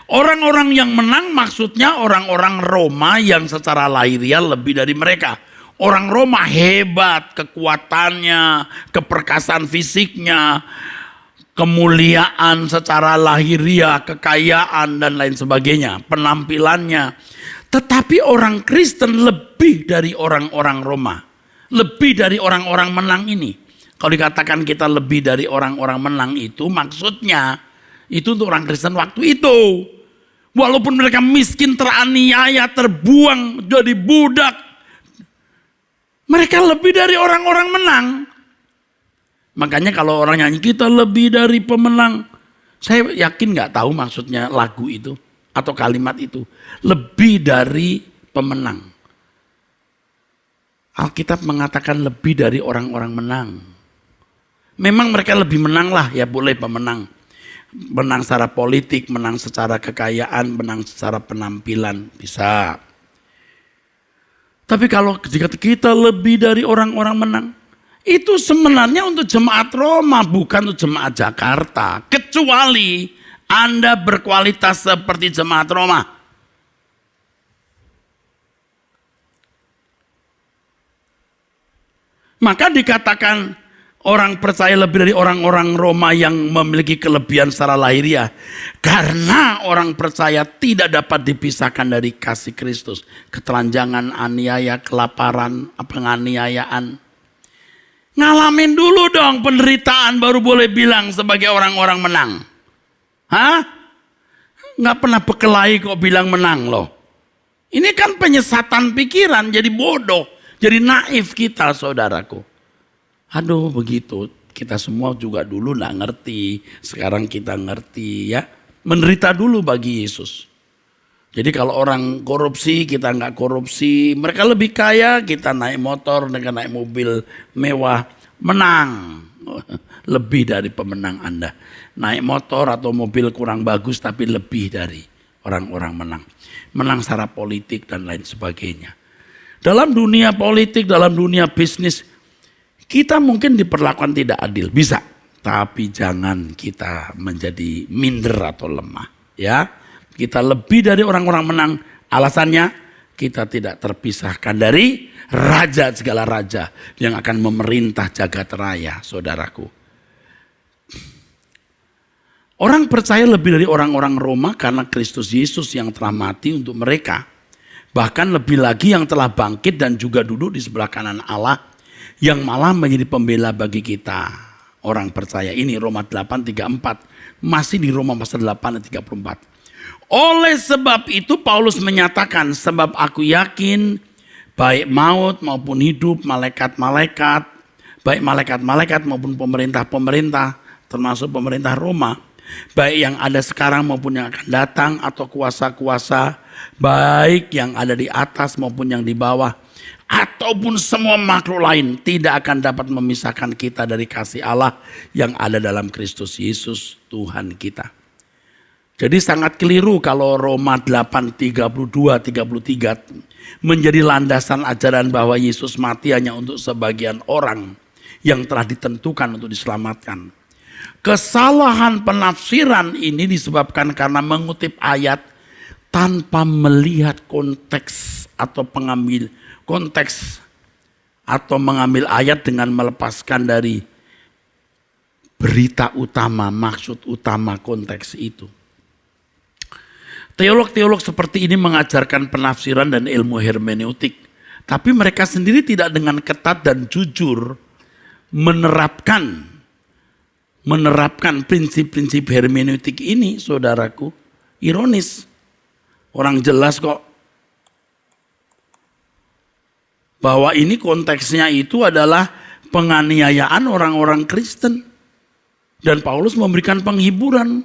Orang-orang yang menang maksudnya orang-orang Roma yang secara lahiriah lebih dari mereka. Orang Roma hebat, kekuatannya, keperkasaan fisiknya, kemuliaan secara lahiriah, kekayaan dan lain sebagainya, penampilannya. Tetapi orang Kristen lebih dari orang-orang Roma. Lebih dari orang-orang menang ini. Kalau dikatakan kita lebih dari orang-orang menang itu maksudnya itu untuk orang Kristen waktu itu. Walaupun mereka miskin, teraniaya, terbuang, jadi budak. Mereka lebih dari orang-orang menang. Makanya kalau orang nyanyi kita lebih dari pemenang. Saya yakin gak tahu maksudnya lagu itu. Atau kalimat itu. Lebih dari pemenang. Alkitab mengatakan lebih dari orang-orang menang. Memang mereka lebih menang lah ya, boleh pemenang. Menang secara politik, menang secara kekayaan, menang secara penampilan, bisa. Tapi kalau jika kita lebih dari orang-orang menang, itu sebenarnya untuk jemaat Roma, bukan untuk jemaat Jakarta. Kecuali Anda berkualitas seperti jemaat Roma. Maka dikatakan orang percaya lebih dari orang-orang Roma yang memiliki kelebihan secara lahiriah. Karena orang percaya tidak dapat dipisahkan dari kasih Kristus. Ketelanjangan, aniaya, kelaparan, penganiayaan. Ngalamin dulu dong penderitaan baru boleh bilang sebagai orang-orang menang. Hah? Nggak pernah berkelahi kok bilang menang loh. Ini kan penyesatan pikiran, jadi bodoh. Jadi naif kita saudaraku. Aduh begitu, kita semua juga dulu gak ngerti, sekarang kita ngerti ya. Menderita dulu bagi Yesus. Jadi kalau orang korupsi, kita nggak korupsi. Mereka lebih kaya, kita naik motor, mereka naik mobil mewah. Menang. Lebih dari pemenang Anda. Naik motor atau mobil kurang bagus, tapi lebih dari orang-orang menang. Menang secara politik dan lain sebagainya. Dalam dunia politik, dalam dunia bisnis, kita mungkin diperlakukan tidak adil. Bisa. Tapi jangan kita menjadi minder atau lemah. Ya. Kita lebih dari orang-orang menang. Alasannya kita tidak terpisahkan dari raja segala raja yang akan memerintah jagat raya, saudaraku. Orang percaya lebih dari orang-orang Roma karena Kristus Yesus yang telah mati untuk mereka. Bahkan lebih lagi yang telah bangkit dan juga duduk di sebelah kanan Allah yang malah menjadi pembela bagi kita. Orang percaya ini Roma 8:34 masih di Roma pasal 8 ayat 34. Oleh sebab itu Paulus menyatakan, sebab aku yakin baik maut maupun hidup, malaikat-malaikat, baik malaikat-malaikat maupun pemerintah-pemerintah, termasuk pemerintah Roma, baik yang ada sekarang maupun yang akan datang atau kuasa-kuasa, baik yang ada di atas maupun yang di bawah, ataupun semua makhluk lain tidak akan dapat memisahkan kita dari kasih Allah yang ada dalam Kristus Yesus Tuhan kita. Jadi sangat keliru kalau Roma 8:32-33 menjadi landasan ajaran bahwa Yesus mati hanya untuk sebagian orang yang telah ditentukan untuk diselamatkan. Kesalahan penafsiran ini disebabkan karena mengutip ayat tanpa melihat konteks atau mengambil ayat dengan melepaskan dari berita utama, maksud utama konteks itu. Teolog-teolog seperti ini mengajarkan penafsiran dan ilmu hermeneutik. Tapi mereka sendiri tidak dengan ketat dan jujur menerapkan prinsip-prinsip hermeneutik ini, saudaraku. Ironis. Orang jelas kok. Bahwa ini konteksnya itu adalah penganiayaan orang-orang Kristen. Dan Paulus memberikan penghiburan.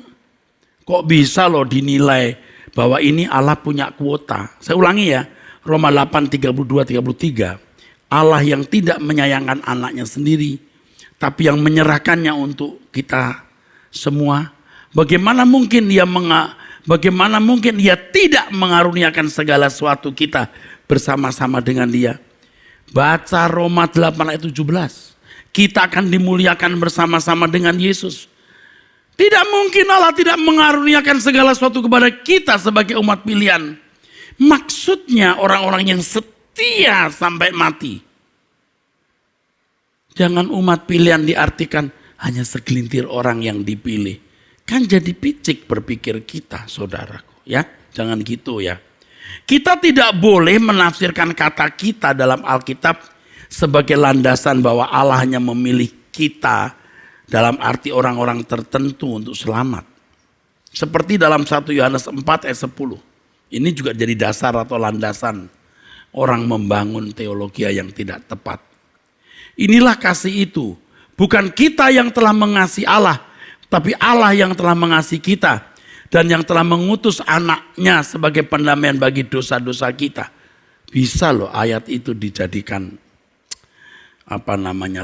Kok bisa loh dinilai bahwa ini Allah punya kuota. Saya ulangi ya, Roma 8:32-33. Allah yang tidak menyayangkan anaknya sendiri, tapi yang menyerahkannya untuk kita semua. Bagaimana mungkin dia tidak mengaruniakan segala sesuatu kita bersama-sama dengan dia. Baca Roma 8 ayat 17. Kita akan dimuliakan bersama-sama dengan Yesus. Tidak mungkin Allah tidak mengaruniakan segala sesuatu kepada kita sebagai umat pilihan. Maksudnya orang-orang yang setia sampai mati. Jangan umat pilihan diartikan hanya segelintir orang yang dipilih. Kan jadi picik berpikir kita, saudaraku. Ya, jangan gitu ya. Kita tidak boleh menafsirkan kata kita dalam Alkitab sebagai landasan bahwa Allah hanya memilih kita dalam arti orang-orang tertentu untuk selamat. Seperti dalam 1 Yohanes 4 ayat 10. Ini juga jadi dasar atau landasan orang membangun teologi yang tidak tepat. Inilah kasih itu. Bukan kita yang telah mengasihi Allah, tapi Allah yang telah mengasihi kita. Dan yang telah mengutus anaknya sebagai pendamaian bagi dosa-dosa kita. Bisa loh ayat itu dijadikan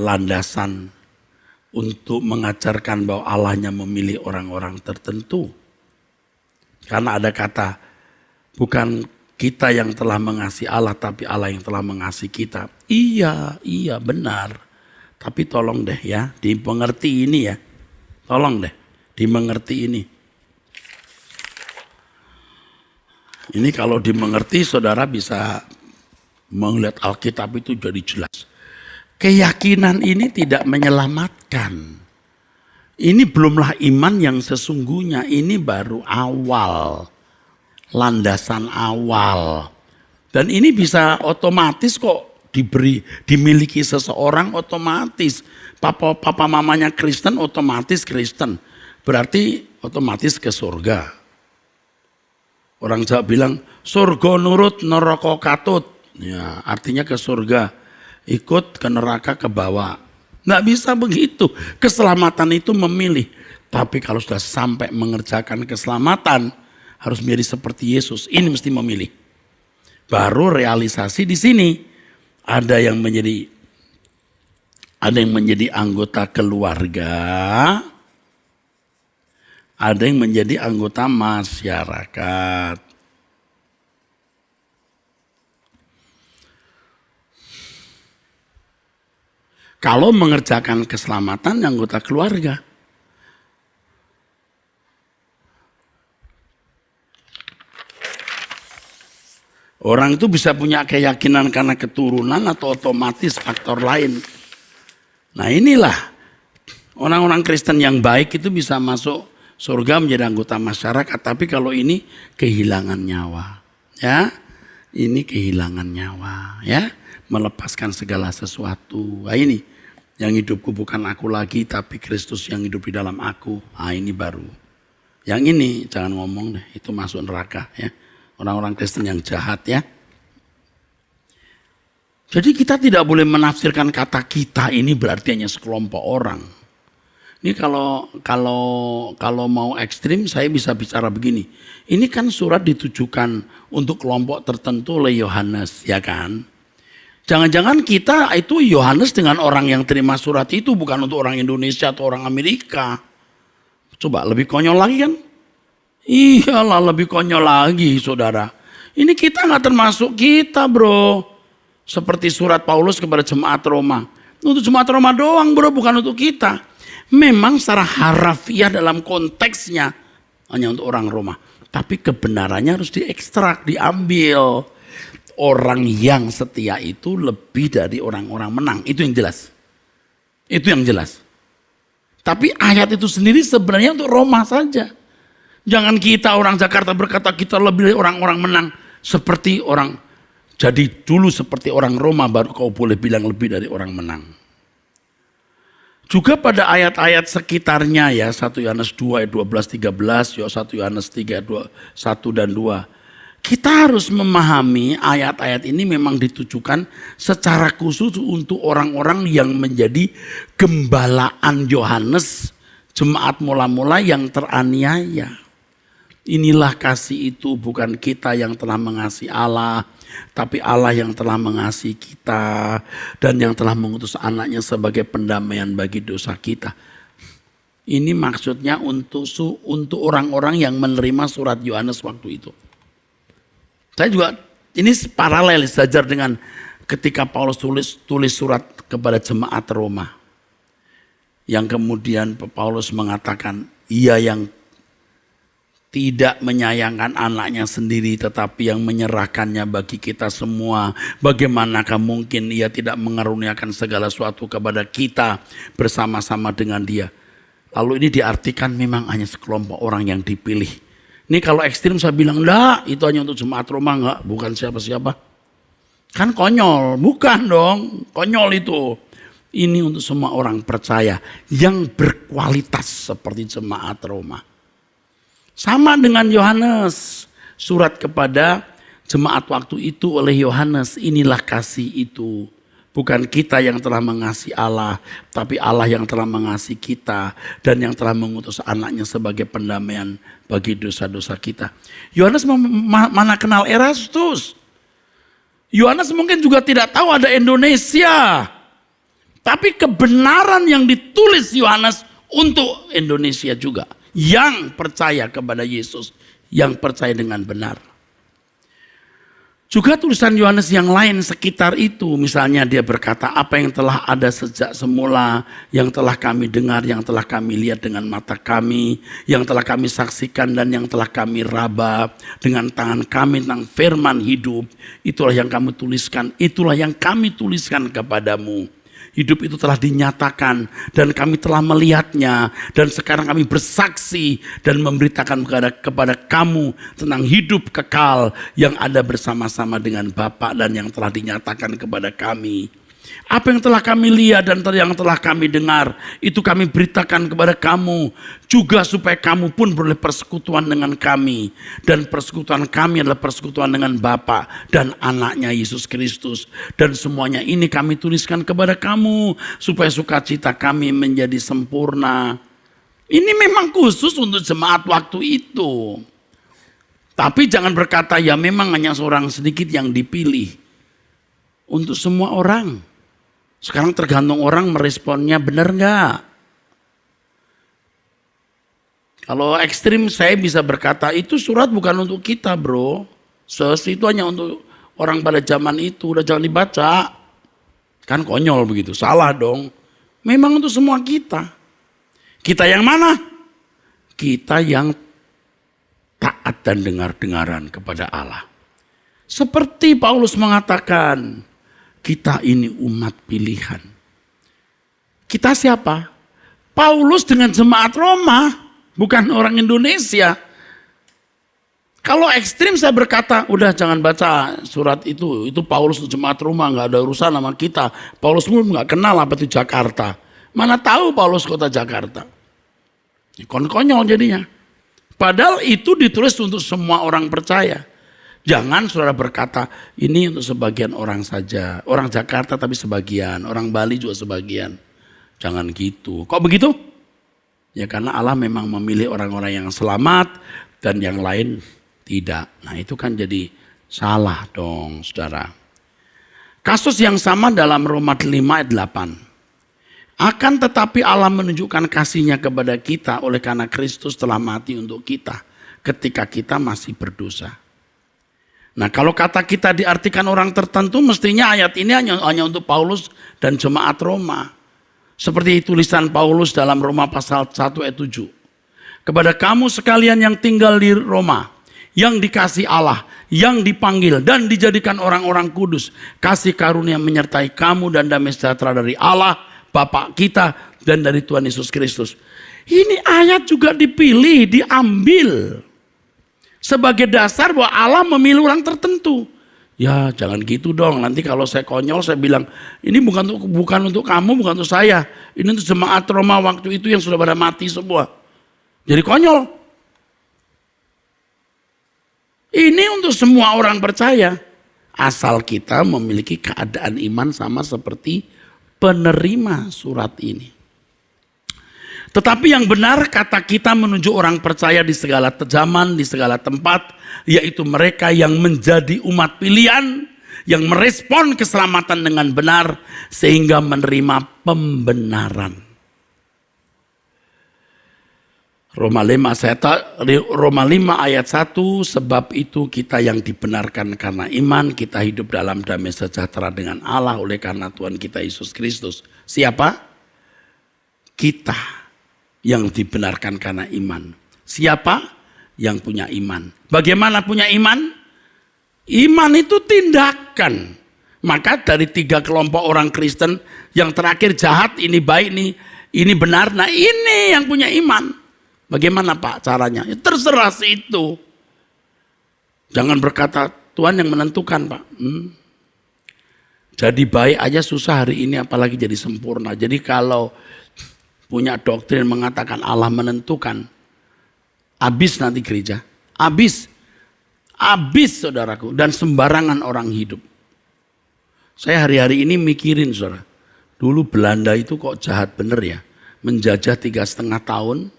landasan untuk mengajarkan bahwa Allahnya memilih orang-orang tertentu. Karena ada kata, bukan kita yang telah mengasihi Allah, tapi Allah yang telah mengasihi kita. Iya benar. Tapi tolong deh ya, dimengerti ini ya. Tolong deh, dimengerti ini. Ini kalau dimengerti, saudara bisa melihat Alkitab itu jadi jelas. Keyakinan ini tidak menyelamatkan. Ini belumlah iman yang sesungguhnya, ini baru awal. Landasan awal. Dan ini bisa otomatis kok dimiliki seseorang otomatis. Papa mamanya Kristen otomatis Kristen. Berarti otomatis ke surga. Orang Jawa bilang surga nurut neraka katut. Ya, artinya ke surga. Ikut ke neraka ke bawah. Nggak bisa begitu. Keselamatan itu memilih. Tapi kalau sudah sampai mengerjakan keselamatan, harus menjadi seperti Yesus. Ini mesti memilih. Baru realisasi di sini. Ada yang menjadi anggota keluarga, ada yang menjadi anggota masyarakat. Kalau mengerjakan keselamatan anggota keluarga. Orang itu bisa punya keyakinan karena keturunan atau otomatis faktor lain. Nah inilah orang-orang Kristen yang baik itu bisa masuk surga menjadi anggota masyarakat. Tapi kalau ini kehilangan nyawa. Ya, ini kehilangan nyawa. Ya, melepaskan segala sesuatu. Nah ini, yang hidupku bukan aku lagi tapi Kristus yang hidup di dalam aku. Nah ini baru. Yang ini jangan ngomong deh, itu masuk neraka ya. Orang-orang Kristen yang jahat ya. Jadi kita tidak boleh menafsirkan kata kita ini berarti hanya sekelompok orang. Ini kalau mau ekstrim saya bisa bicara begini. Ini kan surat ditujukan untuk kelompok tertentu oleh Yohanes, ya kan? Jangan-jangan kita itu Yohanes dengan orang yang terima surat itu bukan untuk orang Indonesia atau orang Amerika. Coba lebih konyol lagi kan? Iyalah lebih konyol lagi saudara. Ini kita gak termasuk kita bro. Seperti surat Paulus kepada jemaat Roma. Untuk jemaat Roma doang bro, bukan untuk kita. Memang secara harafiah dalam konteksnya hanya untuk orang Roma. Tapi kebenarannya harus diekstrak, diambil. Orang yang setia itu lebih dari orang-orang menang. Itu yang jelas. Itu yang jelas. Tapi ayat itu sendiri sebenarnya untuk Roma saja. Jangan kita orang Jakarta berkata kita lebih dari orang-orang menang. Seperti orang, jadi dulu seperti orang Roma baru kau boleh bilang lebih dari orang menang. Juga pada ayat-ayat sekitarnya ya, 1 Yohanes 2 ayat 12-13, 1 Yohanes 3 ayat 1 dan 2. Kita harus memahami ayat-ayat ini memang ditujukan secara khusus untuk orang-orang yang menjadi gembalaan Yohanes, jemaat mula-mula yang teraniaya. Inilah kasih itu, bukan kita yang telah mengasihi Allah, tapi Allah yang telah mengasihi kita dan yang telah mengutus anaknya sebagai pendamaian bagi dosa kita. Ini maksudnya untuk orang-orang yang menerima surat Yohanes waktu itu. Saya juga, ini paralel sejajar dengan ketika Paulus tulis surat kepada jemaat Roma. Yang kemudian Paulus mengatakan, ia yang tidak menyayangkan anaknya sendiri tetapi yang menyerahkannya bagi kita semua. Bagaimanakah mungkin ia tidak mengaruniakan segala sesuatu kepada kita bersama-sama dengan dia. Lalu ini diartikan memang hanya sekelompok orang yang dipilih. Ini kalau ekstrim saya bilang enggak, itu hanya untuk jemaat Roma, enggak, bukan siapa-siapa. Kan konyol, bukan dong, konyol itu. Ini untuk semua orang percaya yang berkualitas seperti jemaat Roma. Sama dengan Yohanes, surat kepada jemaat waktu itu oleh Yohanes, inilah kasih itu. Bukan kita yang telah mengasihi Allah, tapi Allah yang telah mengasihi kita dan yang telah mengutus anaknya sebagai pendamaian bagi dosa-dosa kita. Yohanes mana kenal Erastus? Yohanes mungkin juga tidak tahu ada Indonesia. Tapi kebenaran yang ditulis Yohanes untuk Indonesia juga. Yang percaya kepada Yesus, yang percaya dengan benar. Juga tulisan Yohanes yang lain sekitar itu, misalnya dia berkata apa yang telah ada sejak semula, yang telah kami dengar, yang telah kami lihat dengan mata kami, yang telah kami saksikan dan yang telah kami raba dengan tangan kami tentang firman hidup, itulah yang kami tuliskan, itulah yang kami tuliskan kepadamu. Hidup itu telah dinyatakan dan kami telah melihatnya dan sekarang kami bersaksi dan memberitakan kepada kamu tentang hidup kekal yang ada bersama-sama dengan Bapa dan yang telah dinyatakan kepada kami. Apa yang telah kami lihat dan yang telah kami dengar itu kami beritakan kepada kamu juga supaya kamu pun boleh persekutuan dengan kami, dan persekutuan kami adalah persekutuan dengan Bapa dan anaknya Yesus Kristus, dan semuanya ini kami tuliskan kepada kamu supaya sukacita kami menjadi sempurna. Ini memang khusus untuk jemaat waktu itu. Tapi jangan berkata ya memang hanya seorang sedikit yang dipilih. Untuk semua orang. Sekarang tergantung orang meresponnya benar enggak. Kalau ekstrim saya bisa berkata itu surat bukan untuk kita bro. Itu hanya untuk orang pada zaman itu. Udah jangan dibaca. Kan konyol begitu. Salah dong. Memang untuk semua kita. Kita yang mana? Kita yang taat dan dengar-dengaran kepada Allah. Seperti Paulus mengatakan, kita ini umat pilihan. Kita siapa? Paulus dengan jemaat Roma, bukan orang Indonesia. Kalau ekstrim saya berkata, udah jangan baca surat itu. Itu Paulus jemaat Roma, nggak ada urusan sama kita. Paulus pun nggak kenal apa itu Jakarta. Mana tahu Paulus kota Jakarta. Konyol jadinya. Padahal itu ditulis untuk semua orang percaya. Jangan saudara berkata, ini untuk sebagian orang saja. Orang Jakarta tapi sebagian, orang Bali juga sebagian. Jangan gitu. Kok begitu? Ya karena Allah memang memilih orang-orang yang selamat dan yang lain tidak. Nah itu kan jadi salah dong saudara. Kasus yang sama dalam Roma 5 ayat 8. Akan tetapi Allah menunjukkan kasih-Nya kepada kita oleh karena Kristus telah mati untuk kita ketika kita masih berdosa. Nah kalau kata kita diartikan orang tertentu mestinya ayat ini hanya untuk Paulus dan jemaat Roma. Seperti tulisan Paulus dalam Roma pasal 1 ayat 7. Kepada kamu sekalian yang tinggal di Roma, yang dikasih Allah, yang dipanggil dan dijadikan orang-orang kudus. Kasih karunia menyertai kamu dan damai sejahtera dari Allah, Bapa kita dan dari Tuhan Yesus Kristus. Ini ayat juga dipilih, diambil sebagai dasar bahwa Allah memilih orang tertentu. Ya jangan gitu dong, nanti kalau saya konyol saya bilang, ini bukan untuk kamu, bukan untuk saya. Ini untuk jemaat Roma waktu itu yang sudah pada mati semua. Jadi konyol. Ini untuk semua orang percaya. Asal kita memiliki keadaan iman sama seperti penerima surat ini. Tetapi yang benar kata kita menunjuk orang percaya di segala zaman, di segala tempat. Yaitu mereka yang menjadi umat pilihan. Yang merespon keselamatan dengan benar. Sehingga menerima pembenaran. Roma 5 ayat 1. Sebab itu kita yang dibenarkan karena iman. Kita hidup dalam damai sejahtera dengan Allah. Oleh karena Tuhan kita Yesus Kristus. Siapa? Kita yang dibenarkan karena iman. Siapa yang punya iman? Bagaimana punya iman? Iman itu tindakan. Maka dari 3 kelompok orang Kristen, yang terakhir jahat, ini baik, ini benar. Nah ini yang punya iman. Bagaimana Pak caranya? Ya, terserah itu. Jangan berkata Tuhan yang menentukan Pak. Jadi baik aja susah hari ini, apalagi jadi sempurna. Jadi kalau punya doktrin mengatakan Allah menentukan, habis nanti gereja, habis saudaraku, dan sembarangan orang hidup. Saya hari-hari ini mikirin saudara, dulu Belanda itu kok jahat bener ya, menjajah 3,5 tahun,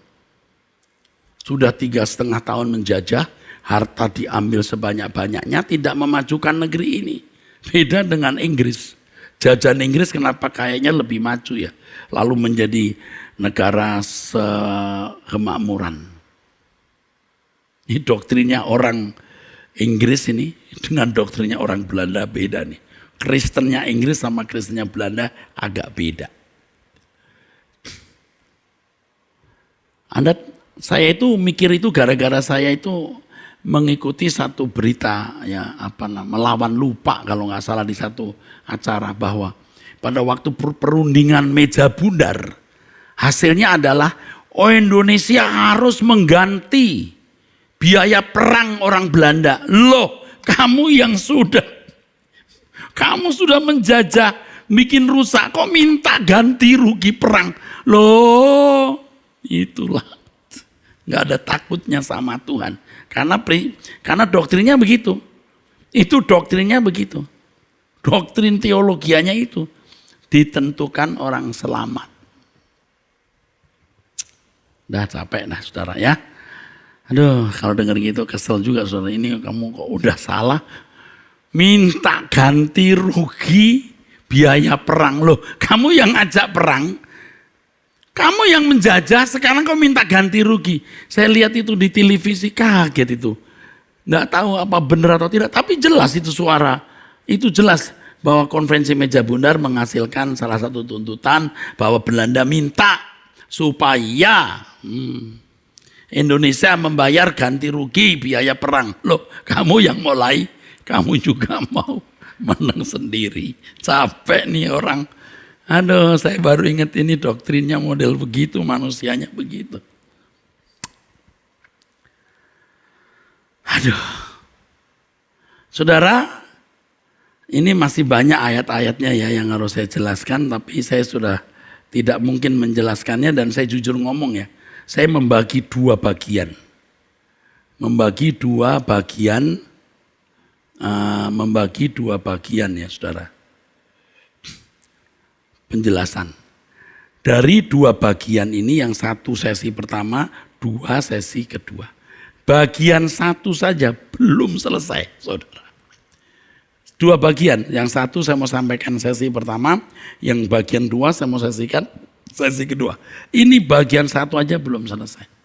sudah 3,5 tahun menjajah, harta diambil sebanyak-banyaknya, tidak memajukan negeri ini. Beda dengan Inggris. Jajahan Inggris kenapa kayaknya lebih maju ya. Lalu menjadi negara kemakmuran. Ini doktrinnya orang Inggris ini dengan doktrinnya orang Belanda beda nih. Kristennya Inggris sama Kristennya Belanda agak beda. Saya itu mikir itu gara-gara saya itu mengikuti satu berita ya melawan lupa kalau nggak salah di satu acara bahwa pada waktu perundingan meja bundar hasilnya adalah Indonesia harus mengganti biaya perang orang Belanda. Loh, kamu sudah menjajah, bikin rusak, kok minta ganti rugi perang? Loh, itulah nggak ada takutnya sama Tuhan. Karena doktrinnya begitu. Itu doktrinnya begitu. Doktrin teologianya itu ditentukan orang selamat. Udah capek dah saudara ya. Aduh, kalau dengar gitu kesel juga saudara. Ini kamu kok udah salah. Minta ganti rugi biaya perang. Loh, kamu yang ajak perang. Kamu yang menjajah, sekarang kau minta ganti rugi. Saya lihat itu di televisi, kaget itu. Nggak tahu apa benar atau tidak, tapi jelas itu suara. Itu jelas bahwa konferensi meja bundar menghasilkan salah satu tuntutan bahwa Belanda minta supaya Indonesia membayar ganti rugi biaya perang. Loh, kamu yang mulai, kamu juga mau menang sendiri. Capek nih orang. Aduh, saya baru ingat ini doktrinnya model begitu, manusianya begitu. Aduh. Saudara, ini masih banyak ayat-ayatnya ya yang harus saya jelaskan, tapi saya sudah tidak mungkin menjelaskannya dan saya jujur ngomong ya. Saya membagi dua bagian. Membagi dua bagian ya saudara. Penjelasan. Dari dua bagian ini yang satu sesi pertama, dua sesi kedua. Bagian satu saja belum selesai saudara. Dua bagian, yang satu saya mau sampaikan sesi pertama, yang bagian dua saya mau sesikan sesi kedua. Ini bagian satu aja belum selesai.